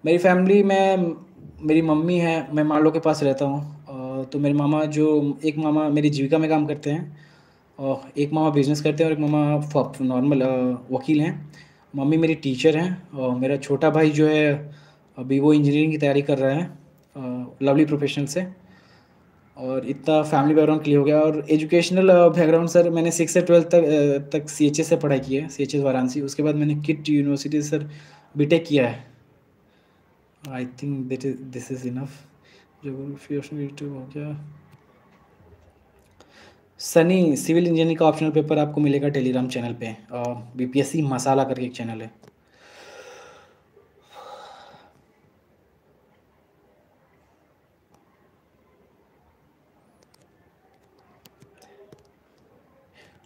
मेरी फैमिली में मेरी मम्मी है, मैं माँ लोग के पास रहता हूँ। तो मेरे मामा जो, एक मामा मेरी जीविका में काम करते हैं और एक मामा बिजनेस करते हैं और एक मामा नॉर्मल वकील हैं। मम्मी मेरी टीचर हैं और मेरा छोटा भाई जो है अभी वो इंजीनियरिंग की तैयारी कर रहा है लवली प्रोफेशनल से। और इतना फैमिली बैकग्राउंड क्लियर हो गया। और एजुकेशनल बैकग्राउंड सर, मैंने 6 से 12 तक CHS से पढ़ाई की है, CHS वाराणसी। उसके बाद मैंने किट यूनिवर्सिटी से सर बीटेक किया है। I think this is enough. Geography optional हो गया। सनी सिविल इंजीनियरिंग का ऑप्शनल पेपर आपको मिलेगा टेलीग्राम चैनल पे, BPSC मसाला करके एक चैनल है।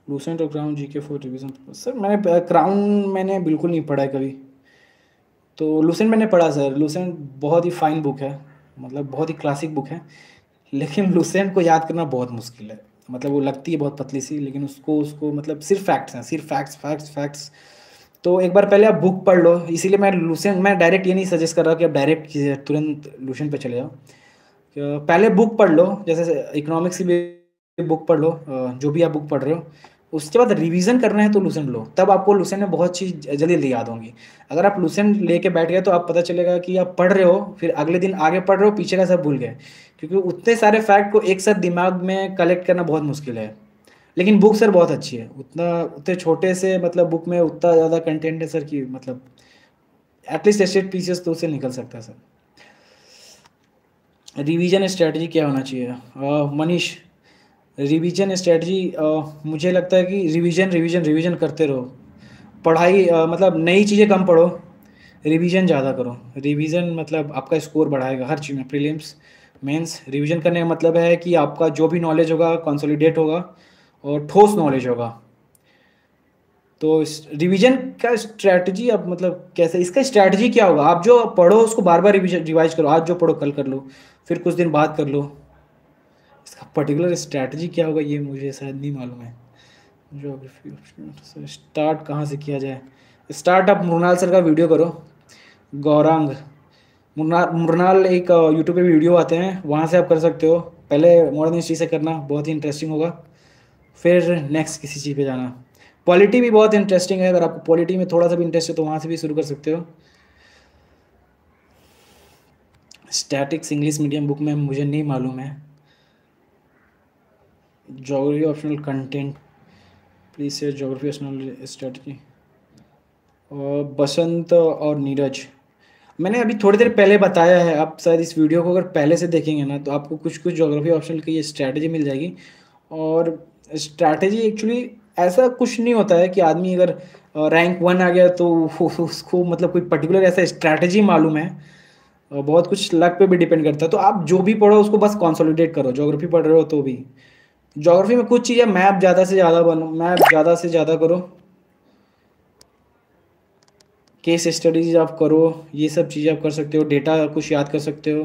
लूसेंट और crown GK for revision. Sir मैंने क्राउन मैंने बिल्कुल नहीं पढ़ा है कभी। तो लूसेंट मैंने पढ़ा सर। लूसेंट बहुत ही फाइन बुक है, मतलब बहुत ही क्लासिक बुक है। लेकिन लूसेंट को याद करना बहुत मुश्किल है। मतलब वो लगती है बहुत पतली सी, लेकिन उसको उसको मतलब सिर्फ फैक्ट्स हैं, सिर्फ फैक्ट्स फैक्ट्स फैक्ट्स। तो एक बार पहले आप बुक पढ़ लो। इसीलिए मैं डायरेक्ट ये नहीं सजेस्ट कर रहा कि आप डायरेक्ट तुरंत लूसेंट पे चले जाओ। पहले बुक पढ़ लो, जैसे इकोनॉमिक्स की भी बुक पढ़ लो, जो भी आप बुक पढ़ रहे हो। उसके बाद रिवीजन करना है तो लूसेंट लो, तब आपको लूसेंट में बहुत चीज़ जल्दी जल्दी याद होंगी। अगर आप लूसेंट लेके बैठ गए तो आप पता चलेगा कि आप पढ़ रहे हो, फिर अगले दिन आगे पढ़ रहे हो, पीछे का सब भूल गए। क्योंकि उतने सारे फैक्ट को एक साथ दिमाग में कलेक्ट करना बहुत मुश्किल है। लेकिन बुक सर बहुत अच्छी है। उतने छोटे से मतलब बुक में उतना ज़्यादा कंटेंट है सर कि मतलब एटलीस्ट एस्टेट पीसेस तो उससे निकल सकता है सर। रिवीजन स्ट्रेटजी क्या होना चाहिए मनीष? रिवीजन स्ट्रेटजी, मुझे लगता है कि रिवीजन रिवीजन रिवीजन करते रहो। पढ़ाई मतलब नई चीज़ें कम पढ़ो, रिवीजन ज़्यादा करो। रिवीजन मतलब आपका स्कोर बढ़ाएगा हर चीज़ में, प्रीलिम्स मेंस। रिवीजन करने का मतलब है कि आपका जो भी नॉलेज होगा कंसोलिडेट होगा और ठोस नॉलेज होगा। तो रिवीजन का स्ट्रैटेजी अब मतलब कैसे, इसका स्ट्रैटेजी क्या होगा? आप जो पढ़ो उसको बार बार रिवीजन रिवाइज करो। आज जो पढ़ो कल कर लो, फिर कुछ दिन बाद कर लो। इसका पर्टिकुलर स्ट्रैटेजी क्या होगा ये मुझे शायद नहीं मालूम है। ज्योग्राफी स्टार्ट कहाँ से किया जाए? स्टार्ट आप मृणाल सर का वीडियो करो, गौरांग। मृणाल एक यूट्यूब पे वीडियो आते हैं, वहाँ से आप कर सकते हो। पहले मॉडर्न हिस्ट्री से करना, बहुत ही इंटरेस्टिंग होगा। फिर नेक्स्ट किसी चीज़ पे जाना। पॉलिटी भी बहुत इंटरेस्टिंग है, अगर आपको पॉलिटी में थोड़ा सा भी इंटरेस्ट है तो वहाँ से भी शुरू कर सकते हो। स्टैटिक्स इंग्लिश मीडियम बुक में मुझे नहीं मालूम है। ज्योग्राफी ऑप्शनल कंटेंट प्लीज से ज्योग्राफी ऑप्शनल स्ट्रेटजी। और बसंत और नीरज, मैंने अभी थोड़ी देर पहले बताया है। आप शायद इस वीडियो को अगर पहले से देखेंगे ना तो आपको कुछ कुछ ज्योग्राफी ऑप्शनल की ये स्ट्रैटेजी मिल जाएगी। और स्ट्रैटेजी एक्चुअली ऐसा कुछ नहीं होता है कि आदमी अगर रैंक 1 आ गया तो उसको मतलब कोई पर्टिकुलर ऐसा स्ट्रैटेजी मालूम है। बहुत कुछ लक पे भी डिपेंड करता है। तो आप जो भी पढ़ो उसको बस कंसोलिडेट करो। ज्योग्राफी पढ़ रहे हो तो भी ज्योग्राफी में कुछ चीज़ें मैप ज़्यादा से ज़्यादा बनो, मैप ज़्यादा से ज़्यादा करो, केस स्टडीज आप करो, ये सब चीज़ें आप कर सकते हो, डेटा कुछ याद कर सकते हो।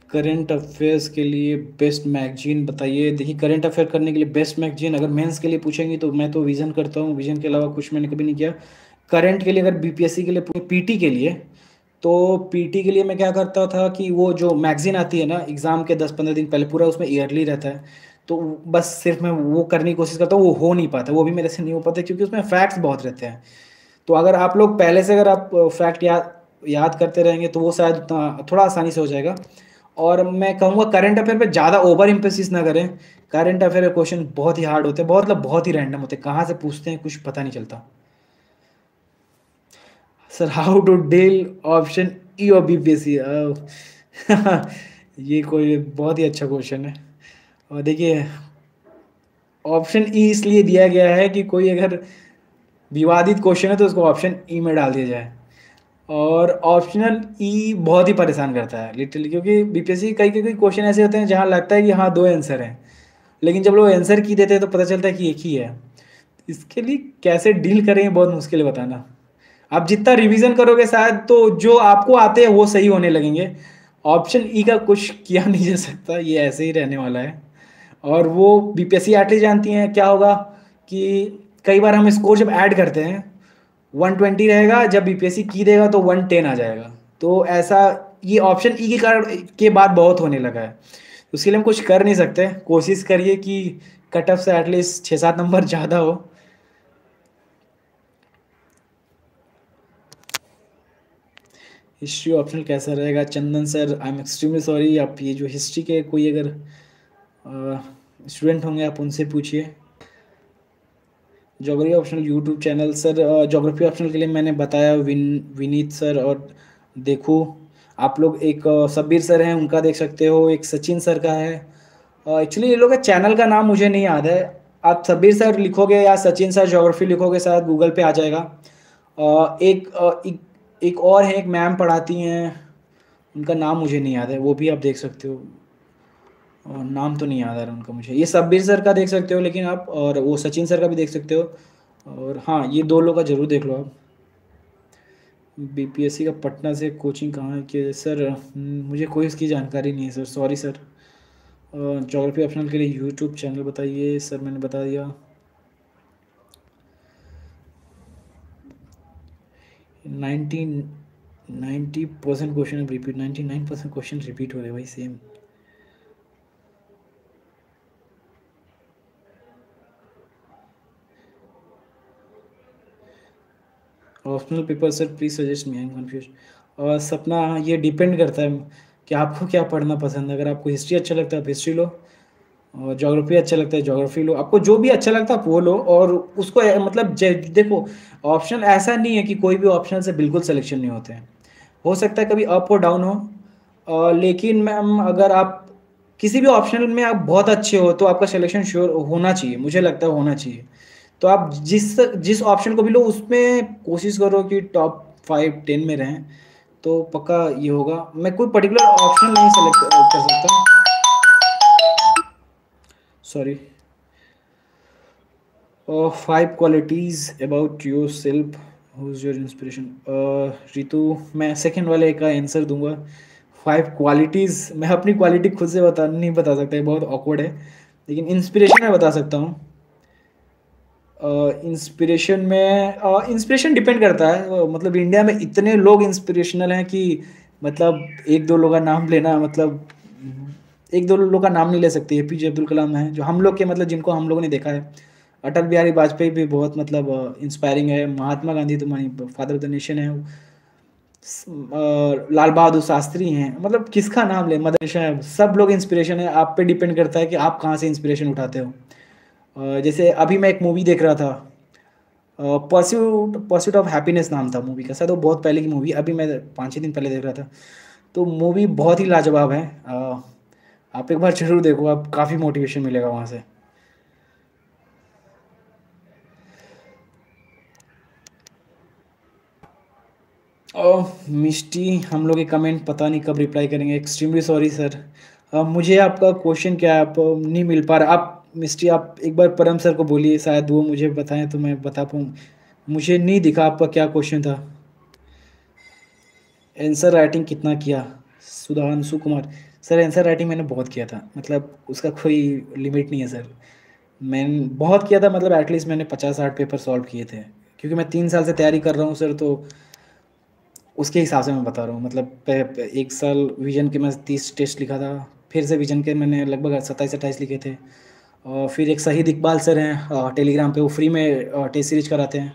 करंट अफेयर्स के लिए बेस्ट मैगजीन बताइए। देखिए करंट अफेयर करने के लिए बेस्ट मैगजीन अगर मेंस के लिए पूछेंगी तो मैं तो विजन करता हूँ। विजन के अलावा कुछ मैंने कभी नहीं किया। करंट के लिए अगर BPSC के लिए, PT के लिए, तो PT के लिए मैं क्या करता था कि वो जो मैगजीन आती है ना एग्ज़ाम के 10-15 दिन पहले, पूरा उसमें ईयरली रहता है। तो बस सिर्फ मैं वो करने की कोशिश करता हूँ, वो हो नहीं पाता, वो भी मेरे से नहीं हो पाता क्योंकि उसमें फैक्ट्स बहुत रहते हैं। तो अगर आप लोग पहले से अगर आप फैक्ट याद याद करते रहेंगे तो वो शायद उतना थोड़ा आसानी से हो जाएगा। और मैं कहूँगा करंट अफेयर पे ज़्यादा ओवर इम्फेसिस ना करें। करंट अफेयर के क्वेश्चन बहुत ही हार्ड होते हैं, बहुत मतलब बहुत ही रैंडम होते हैं, कहाँ से पूछते हैं कुछ पता नहीं चलता। Sir how to deal option E और BPSC? ये कोई बहुत ही अच्छा क्वेश्चन है। और देखिए ऑप्शन E इसलिए दिया गया है कि कोई अगर विवादित क्वेश्चन है तो उसको ऑप्शन E में डाल दिया जाए। और ऑप्शनल E बहुत ही परेशान करता है लिटरली, क्योंकि BPSC कई कई क्वेश्चन ऐसे होते हैं जहाँ लगता है कि हाँ 2 आंसर हैं, लेकिन जब लोग आंसर की देते हैं तो पता चलता है कि एक ही है। इसके लिए कैसे डील करें बहुत मुश्किल है बताना। आप जितना रिवीजन करोगे शायद तो जो आपको आते हैं वो सही होने लगेंगे। ऑप्शन ई का कुछ किया नहीं जा सकता, ये ऐसे ही रहने वाला है। और वो बीपीएससी एटलीस्ट जानती हैं क्या होगा कि कई बार हम स्कोर जब ऐड करते हैं 120 रहेगा, जब बीपीएससी की देगा तो 110 आ जाएगा। तो ऐसा ये ऑप्शन ई के कारण के बाद बहुत होने लगा है। उसके लिए हम कुछ कर नहीं सकते, कोशिश करिए कि कट ऑफ से एटलीस्ट 6-7 नंबर ज़्यादा हो। हिस्ट्री ऑप्शनल कैसा रहेगा Chandan sir? I am extremely sorry, आप ये जो हिस्ट्री के कोई अगर स्टूडेंट होंगे आप उनसे पूछिए। Geography optional YouTube channel sir, geography optional के लिए मैंने बताया विनीत सर और देखो आप लोग एक सब्बीर सर हैं उनका देख सकते हो, एक सचिन सर का है। एक्चुअली ये लोग का चैनल का नाम मुझे नहीं याद है। आप सब्बीर सर लिखोगे या सचिन सर जोग्राफी लिखोगे शायद गूगल पे आ जाएगा। एक और है, एक मैम पढ़ाती हैं, उनका नाम मुझे नहीं याद है, वो भी आप देख सकते हो। और नाम तो नहीं याद आ रहा उनका मुझे। ये सब्बीर सर का देख सकते हो लेकिन आप, और वो सचिन सर का भी देख सकते हो। और हाँ, ये दो लोग का ज़रूर देख लो आप। बीपीएससी का पटना से कोचिंग कहाँ है कि सर? मुझे कोई इसकी जानकारी नहीं है sir, sorry sir. Geography optional के लिए यूट्यूब चैनल बताइए सर, मैंने बता दिया। 90% क्वेश्चन रिपीट, 99% क्वेश्चन रिपीट हो रहे भाई same. Optional paper sir please suggest me, I am confuse. और सपना, ये डिपेंड करता है कि आपको क्या पढ़ना पसंद है। अगर आपको हिस्ट्री अच्छा लगता है आप हिस्ट्री लो, और ज्योग्राफी अच्छा लगता है ज्योग्राफी लो, आपको जो भी अच्छा लगता है आप वो लो। और उसको मतलब देखो, ऑप्शन ऐसा नहीं है कि कोई भी ऑप्शन से बिल्कुल सिलेक्शन नहीं होते हैं। हो सकता है कभी अप और डाउन हो। लेकिन मैम अगर आप किसी भी ऑप्शन में आप बहुत अच्छे हो तो आपका सिलेक्शन श्योर होना चाहिए, मुझे लगता है होना चाहिए। तो आप जिस जिस ऑप्शन को भी लो उसमें कोशिश करो कि टॉप 5-10 में रहें, तो पक्का ये होगा। मैं कोई पर्टिकुलर ऑप्शन नहीं सेलेक्ट कर सकता, sorry. 5 qualities about your self, who is your inspiration? Ritu, मैं सेकंड वाले का आंसर दूंगा। 5 क्वालिटीज़, मैं अपनी क्वालिटी खुद से नहीं बता सकता, ये बहुत ऑकवर्ड है। लेकिन इंस्पिरेशन मैं बता सकता हूँ। इंस्पिरेशन में इंस्पिरेशन डिपेंड करता है। मतलब इंडिया में इतने लोग इंस्पिरेशनल हैं कि मतलब एक दो लोगों का नाम लेना, मतलब एक दो लोगों का नाम नहीं ले सकते। एपीजे अब्दुल कलाम है जो हम लोग के, मतलब जिनको हम लोगों ने देखा है। अटल बिहारी वाजपेयी भी बहुत मतलब इंस्पायरिंग है। महात्मा गांधी तुम्हारी फादर ऑफ द नेशन है। लाल बहादुर शास्त्री हैं, मतलब किसका नाम ले, मदर टेरेसा है, सब लोग इंस्पिरेशन है। आप पे डिपेंड करता है कि आप कहाँ से इंस्पिरेशन उठाते हो। जैसे अभी मैं एक मूवी देख रहा था, परस्यूट ऑफ हैप्पीनेस नाम था मूवी का, शायद वो बहुत पहले की मूवी, अभी मैं 5-6 दिन पहले देख रहा था। तो मूवी बहुत ही लाजवाब है। आप एक बार जरूर देखो, आप काफ़ी मोटिवेशन मिलेगा वहाँ से। मिस्टी, हम लोग के कमेंट पता नहीं कब रिप्लाई करेंगे, एक्सट्रीमली सॉरी सर। मुझे आपका क्वेश्चन क्या है, आप नहीं मिल पा रहा। आप मिस्टी, आप एक बार परम सर को बोलिए, शायद वो मुझे बताएं तो मैं बता पाऊँ। मुझे नहीं दिखा आपका क्या क्वेश्चन था। आंसर राइटिंग कितना किया? Sudhanshu Kumar, sir answer writing मैंने बहुत किया था, मतलब उसका कोई लिमिट नहीं है सर। मैंने बहुत किया था, मतलब एटलीस्ट मैंने 50-60 पेपर सॉल्व किए थे। क्योंकि मैं 3 साल से तैयारी कर रहा हूँ सर, तो उसके हिसाब से मैं बता रहा हूँ। मतलब एक साल विजन के मैं 30 टेस्ट लिखा था, फिर से विजन के मैंने लगभग 27-28 लिखे थे। और फिर एक शहीद इकबाल सर हैं टेलीग्राम पे, वो फ्री में टेस्ट सीरीज कराते हैं,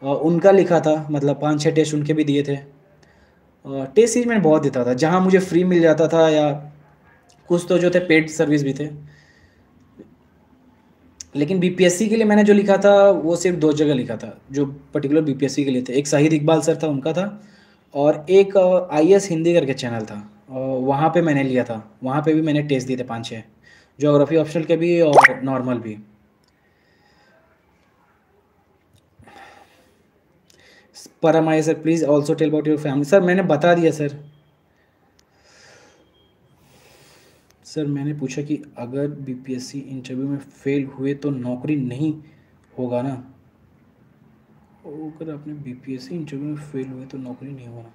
उनका लिखा था, मतलब 5-6 टेस्ट उनके भी दिए थे। टेस्ट सीरीज मैंने बहुत देता था जहाँ मुझे फ्री मिल जाता था, या कुछ तो जो थे पेड सर्विस भी थे। लेकिन बीपीएससी के लिए मैंने जो लिखा था वो सिर्फ 2 जगह लिखा था, जो पर्टिकुलर बीपीएससी के लिए थे। एक शहीद इकबाल सर था, उनका था। और एक आईएएस हिंदी करके चैनल था, वहाँ पे मैंने लिया था। वहाँ पे भी मैंने टेस्ट दिए थे 5-6, ज्योग्राफी ऑप्शनल के भी और नॉर्मल भी। Param I sir please also tell about your family, sir मैंने बता दिया सर। सर मैंने पूछा कि अगर बीपीएससी इंटरव्यू में फेल हुए तो नौकरी नहीं होगा ना? अगर आपने बीपीएससी इंटरव्यू में फेल हुए तो नौकरी नहीं होना।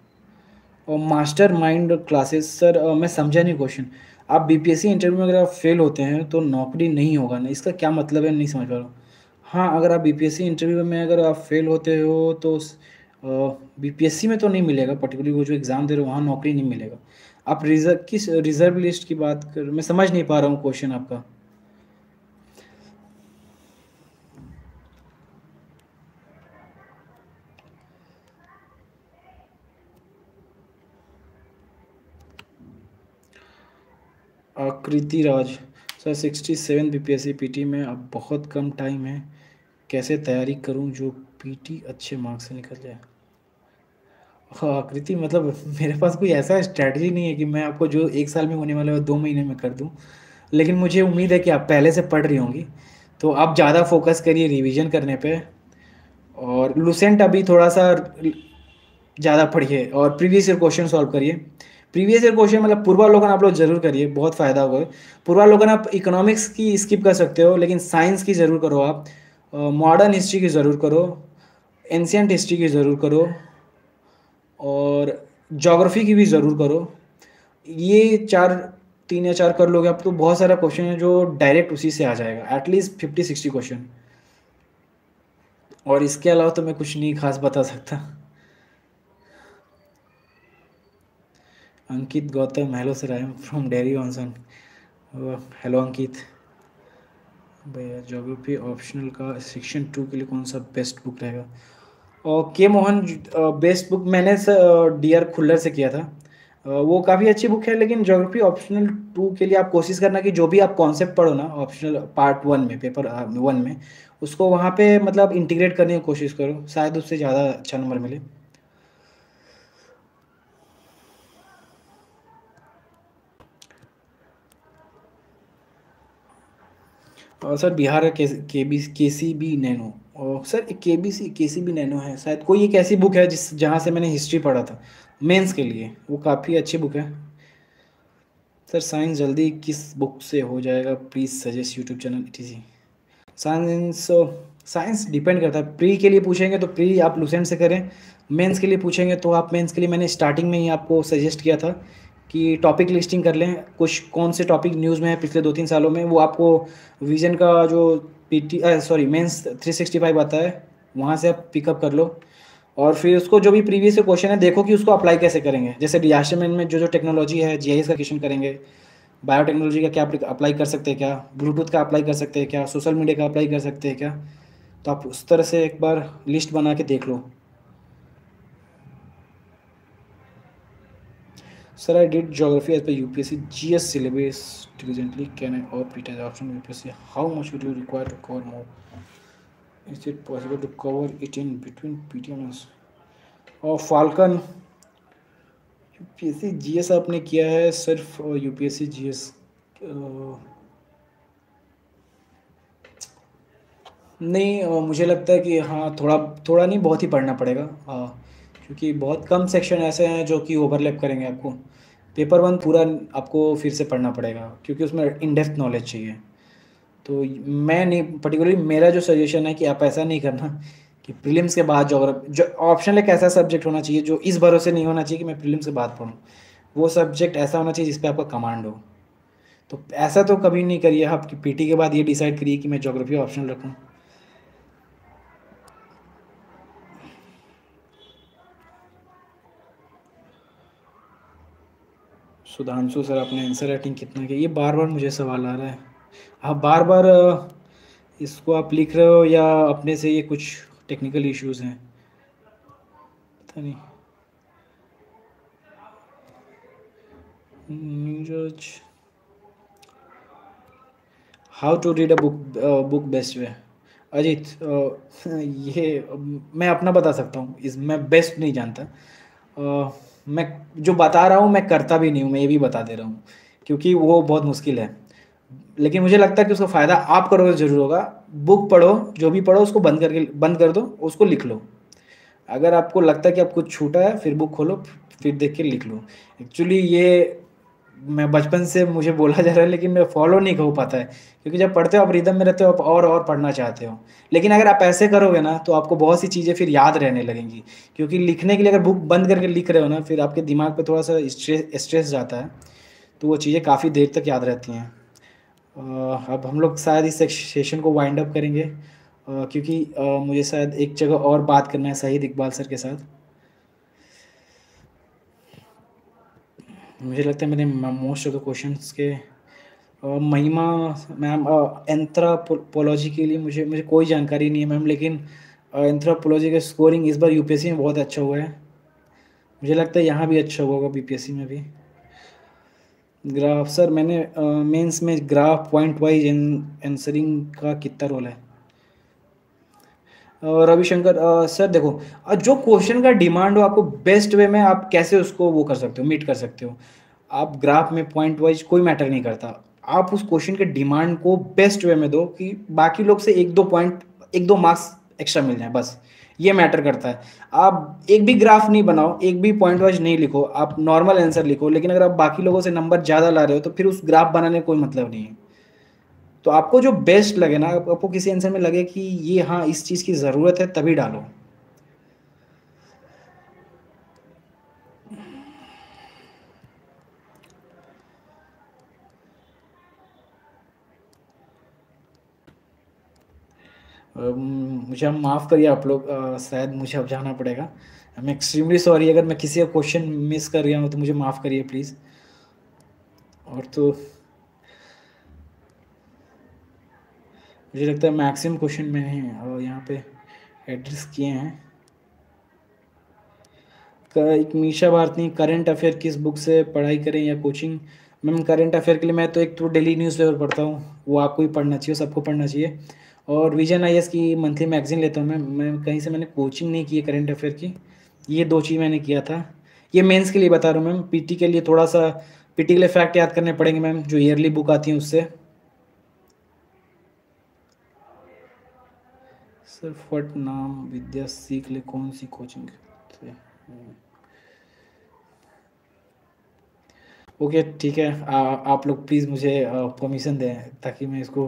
और मास्टर माइंड क्लासेस सर, मैं समझा नहीं क्वेश्चन। आप बीपीएससी इंटरव्यू में अगर आप फेल होते हैं तो नौकरी नहीं होगा ना, इसका क्या मतलब है नहीं समझ पा रहा हूँ। हाँ, अगर आप बीपीएससी इंटरव्यू में अगर आप फेल होते हो तो बीपीएससी में तो नहीं मिलेगा, पर्टिकुलरली वो जो एग्ज़ाम दे रहे हो वहाँ नौकरी नहीं मिलेगा। आप किस रिजर्व लिस्ट की बात कर, मैं समझ नहीं पा रहा हूँ क्वेश्चन आपका। आकृति राज सर, 67 बीपीएससी पीटी में अब बहुत कम टाइम है, कैसे तैयारी करूं जो पीटी अच्छे मार्क्स से निकल जाए। हाँ आकृति, मतलब मेरे पास कोई ऐसा स्ट्रैटेजी नहीं है कि मैं आपको जो 1 साल में होने वाला है 2 महीने में कर दूं। लेकिन मुझे उम्मीद है कि आप पहले से पढ़ रही होंगी, तो आप ज़्यादा फोकस करिए रिवीजन करने पे। और लुसेंट अभी थोड़ा सा ज़्यादा पढ़िए और प्रीवियस ईयर क्वेश्चन सॉल्व करिए। प्रीवियस ईयर क्वेश्चन मतलब पूर्वावलोकन आप लोग जरूर करिए, बहुत फ़ायदा होगा। पूर्वावलोकन आप इकोनॉमिक्स की स्किप कर सकते हो, लेकिन साइंस की ज़रूर करो आप। मॉडर्न हिस्ट्री की ज़रूर करो, एंशियंट हिस्ट्री की ज़रूर करो, और ज्योग्राफी की भी ज़रूर करो। ये चार, 3 या 4 कर लोगे आप तो बहुत सारा क्वेश्चन है जो डायरेक्ट उसी से आ जाएगा, एटलीस्ट 50-60 क्वेश्चन। और इसके अलावा तो मैं कुछ नहीं खास बता सकता। Ankit Gautam, hello sir, I am from Dehri-on-Sone. Hello Ankit भैया, ज्योग्राफी ऑप्शनल का सेक्शन 2 के लिए कौन सा बेस्ट बुक रहेगा। और के मोहन, बेस्ट बुक मैंने डी आर खुल्लर से किया था। वो काफ़ी अच्छी बुक है, लेकिन ज्योग्राफी ऑप्शनल 2 के लिए आप कोशिश करना कि जो भी आप कॉन्सेप्ट पढ़ो ना ऑप्शनल पार्ट 1 में, पेपर 1 में, उसको वहाँ पे मतलब इंटीग्रेट करने की कोशिश करो, शायद उससे ज़्यादा अच्छा नंबर मिले। और सर बिहार का के सी बी नैनो, और सर के सी बी नैनो है शायद, कोई एक ऐसी बुक है जिस जहाँ से मैंने हिस्ट्री पढ़ा था मेंस के लिए, वो काफ़ी अच्छी बुक है। सर साइंस जल्दी किस बुक से हो जाएगा, please suggest YouTube channel etc. Science, science depend करता है। प्री के लिए पूछेंगे तो प्री आप लुसेंट से करें, मेंस के लिए पूछेंगे तो आप मेंस के लिए मैंने स्टार्टिंग में ही आपको सजेस्ट किया था कि टॉपिक लिस्टिंग कर लें, कुछ कौन से टॉपिक न्यूज़ में है पिछले 2-3 सालों में, वो आपको विजन का जो पीटी सॉरी मेंस 365 आता है वहाँ से आप पिकअप कर लो। और फिर उसको जो भी प्रीवियस क्वेश्चन है देखो कि उसको अप्लाई कैसे करेंगे, जैसे डिजास्टर मैनेजमेंट में जो जो टेक्नोलॉजी है जीआईएस का क्वेश्चन करेंगे, बायोटेक्नोलॉजी का क्या अप्लाई कर सकते हैं क्या, ब्लूटूथ का अप्लाई कर सकते हैं क्या, सोशल मीडिया का अप्लाई कर सकते हैं क्या। तो आप उस तरह से एक बार लिस्ट बना के देख लो। Sir I did geography as per UPSC GS syllabus diligently, can I opt it as option UPSC, how much would you require to cover more, is it possible to cover it in between PTMs और falcon. UPSC GS आपने किया है सिर्फ, UPSC GS नहीं, मुझे लगता है कि हाँ थोड़ा थोड़ा नहीं बहुत ही पढ़ना पड़ेगा, क्योंकि बहुत कम सेक्शन ऐसे हैं जो कि ओवरलैप करेंगे आपको। पेपर 1 पूरा आपको फिर से पढ़ना पड़ेगा क्योंकि उसमें इन डेप्थ नॉलेज चाहिए। तो मैं नहीं, पर्टिकुलरली मेरा जो सजेशन है कि आप ऐसा नहीं करना कि प्रीलिम्स के बाद जोग्राफी, जो ऑप्शनल एक ऐसा सब्जेक्ट होना चाहिए जो इस भरोसे नहीं होना चाहिए कि मैं प्रीलिम्स के बाद पढ़ूँ, वो सब्जेक्ट ऐसा होना चाहिए जिस पे आपका कमांड हो। तो ऐसा तो कभी नहीं करिए आप कि पीटी के बाद ये डिसाइड करिए कि मैं ज्योग्राफी ऑप्शनल रखूँ। सुधांशु सर, आपने आंसर राइटिंग कितना किया, ये बार बार मुझे सवाल आ रहा है। आप बार बार इसको आप लिख रहे हो या अपने से ये कुछ टेक्निकल इश्यूज हैं, पता नहीं। Neeraj, how to read a book best way. Ajit, ये मैं अपना बता सकता हूँ, इस मैं बेस्ट नहीं जानता। मैं जो बता रहा हूँ मैं करता भी नहीं हूँ, मैं ये भी बता दे रहा हूँ क्योंकि वो बहुत मुश्किल है। लेकिन मुझे लगता है कि उसका फ़ायदा आप करोगे ज़रूर होगा। बुक पढ़ो, जो भी पढ़ो उसको बंद कर दो, उसको लिख लो। अगर आपको लगता है कि आप कुछ छूटा है फिर बुक खोलो, फिर देख के लिख लो। एक्चुअली ये मैं बचपन से मुझे बोला जा रहा है, लेकिन मैं फॉलो नहीं हो पाता है, क्योंकि जब पढ़ते हो आप रिदम में रहते हो, आप और पढ़ना चाहते हो। लेकिन अगर आप ऐसे करोगे ना, तो आपको बहुत सी चीज़ें फिर याद रहने लगेंगी, क्योंकि लिखने के लिए अगर बुक बंद करके लिख रहे हो ना, फिर आपके दिमाग पे थोड़ा सा स्ट्रेस जाता है, तो वो चीज़ें काफ़ी देर तक याद रहती हैं। अब हम लोग शायद इस सेशन को वाइंड अप करेंगे, क्योंकि मुझे शायद एक जगह और बात करना है शहीद इकबाल सर के साथ। मुझे लगता है मैंने मोस्ट ऑफ द क्वेश्चंस के महिमा मैम, एंथ्रोपोलॉजी के लिए मुझे मुझे कोई जानकारी नहीं है मैम, लेकिन एंथ्रोपोलॉजी का स्कोरिंग इस बार यूपीएससी में बहुत अच्छा हुआ है। मुझे लगता है यहाँ भी अच्छा हुआ होगा, बीपीएससी में भी। ग्राफ सर, मैंने मेंस में ग्राफ पॉइंट वाइज आंसरिंग का कितना रोल है? रविशंकर सर देखो, जो क्वेश्चन का डिमांड हो, आपको बेस्ट वे में आप कैसे उसको वो कर सकते हो, मीट कर सकते हो। आप ग्राफ में पॉइंट वाइज कोई मैटर नहीं करता, आप उस क्वेश्चन के डिमांड को बेस्ट वे में दो कि बाकी लोग से एक दो मार्क्स एक्स्ट्रा मिल जाए, बस ये मैटर करता है। आप एक भी ग्राफ नहीं बनाओ, एक भी पॉइंट वाइज नहीं लिखो, आप नॉर्मल आंसर लिखो, लेकिन अगर आप बाकी लोगों से नंबर ज़्यादा ला रहे हो, तो फिर उस ग्राफ बनाने का कोई मतलब नहीं है। तो आपको जो बेस्ट लगे ना, आपको किसी आंसर में लगे कि ये हाँ इस चीज़ की ज़रूरत है, तभी डालो। मुझे हम माफ़ करिए आप लोग, शायद मुझे अब जाना पड़ेगा। आई एम एक्सट्रीमली सॉरी, अगर मैं किसी का क्वेश्चन मिस कर गया हूँ तो मुझे माफ़ करिए प्लीज़। और तो मुझे लगता है मैक्सिमम क्वेश्चन मैंने यहाँ पे एड्रेस किए हैं। एक मीशा भारती, करंट अफेयर किस बुक से पढ़ाई करें या कोचिंग? मैम करंट अफेयर के लिए मैं तो एक तो डेली न्यूज़पेपर पढ़ता हूँ, वो आपको ही पढ़ना चाहिए, सबको पढ़ना चाहिए। और विजन आईएएस की मंथली मैगजीन लेता हूँ मैं कहीं से मैंने कोचिंग नहीं की है करंट अफेयर की। ये 2 चीज़ मैंने किया था। ये मेंस के लिए बता रहा हूँ मैम, पीटी के लिए थोड़ा सा, पीटी के लिए फैक्ट याद करने पड़ेंगे मैम, जो ईयरली बुक आती है उससे। सर फट नाम विद्या सीख ले, कौन सी कोचिंग? ओके ठीक है, आप लोग प्लीज़ मुझे परमिशन दें ताकि मैं इसको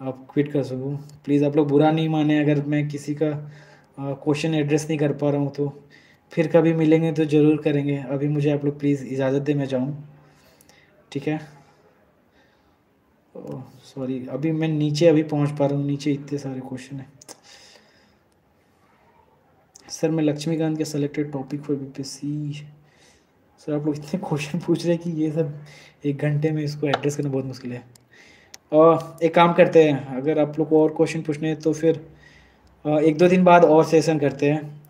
आप क्विट कर सकूँ। प्लीज़ आप लोग बुरा नहीं माने अगर मैं किसी का क्वेश्चन एड्रेस नहीं कर पा रहा हूँ, तो फिर कभी मिलेंगे तो ज़रूर करेंगे। अभी मुझे आप लोग प्लीज़ इजाज़त दें, मैं जाऊँ, ठीक है? सॉरी, अभी मैं नीचे अभी पहुँच पा रहा हूँ, नीचे इतने सारे क्वेश्चन हैं। सर मैं लक्ष्मीकांत के selected topic for BPSC. Sir आप लोग इतने क्वेश्चन पूछ रहे हैं कि ये सब 1 घंटे में इसको एड्रेस करना बहुत मुश्किल है। और एक काम करते हैं, अगर आप लोग को और क्वेश्चन पूछने हैं तो फिर 1-2 दिन बाद और सेशन करते हैं।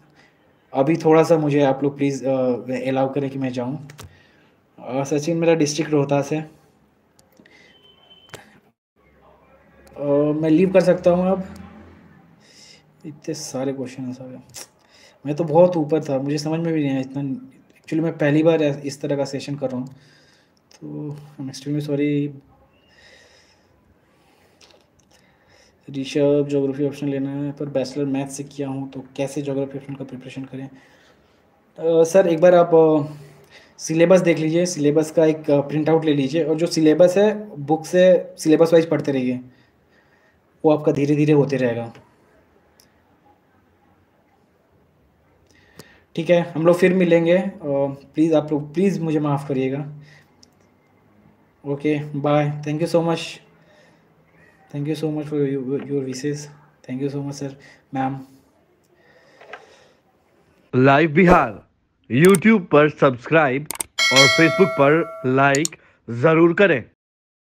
अभी थोड़ा-सा मुझे आप लोग प्लीज़ अलाउ करें कि मैं जाऊँ। सचिन मेरा डिस्ट्रिक्ट रोहतास है। मैं लीव कर सकता हूँ अब? इतने सारे क्वेश्चन हैं सारे। मैं तो बहुत ऊपर था, मुझे समझ में भी नहीं आया इतना। एक्चुअली मैं पहली बार इस तरह का सेशन कर रहा हूँ, तो आई am extremely sorry. Rishabh geography option लेना है, पर बैचलर मैथ से किया हूँ, तो कैसे ज्योग्राफी ऑप्शन का प्रिपरेशन करें? सर एक बार आप सिलेबस देख लीजिए, सिलेबस का एक प्रिंट आउट ले लीजिए, और जो सिलेबस है बुक से सिलेबस वाइज पढ़ते रहिए, वो आपका धीरे धीरे होते रहेगा। ठीक है, हम लोग फिर मिलेंगे। प्लीज़ आप लोग प्लीज़ मुझे माफ़ करिएगा। Okay bye, thank you so much, thank you so much for your wishes, thank you so much sir, ma'am. Live Bihar YouTube पर सब्सक्राइब और फेसबुक पर लाइक जरूर करें।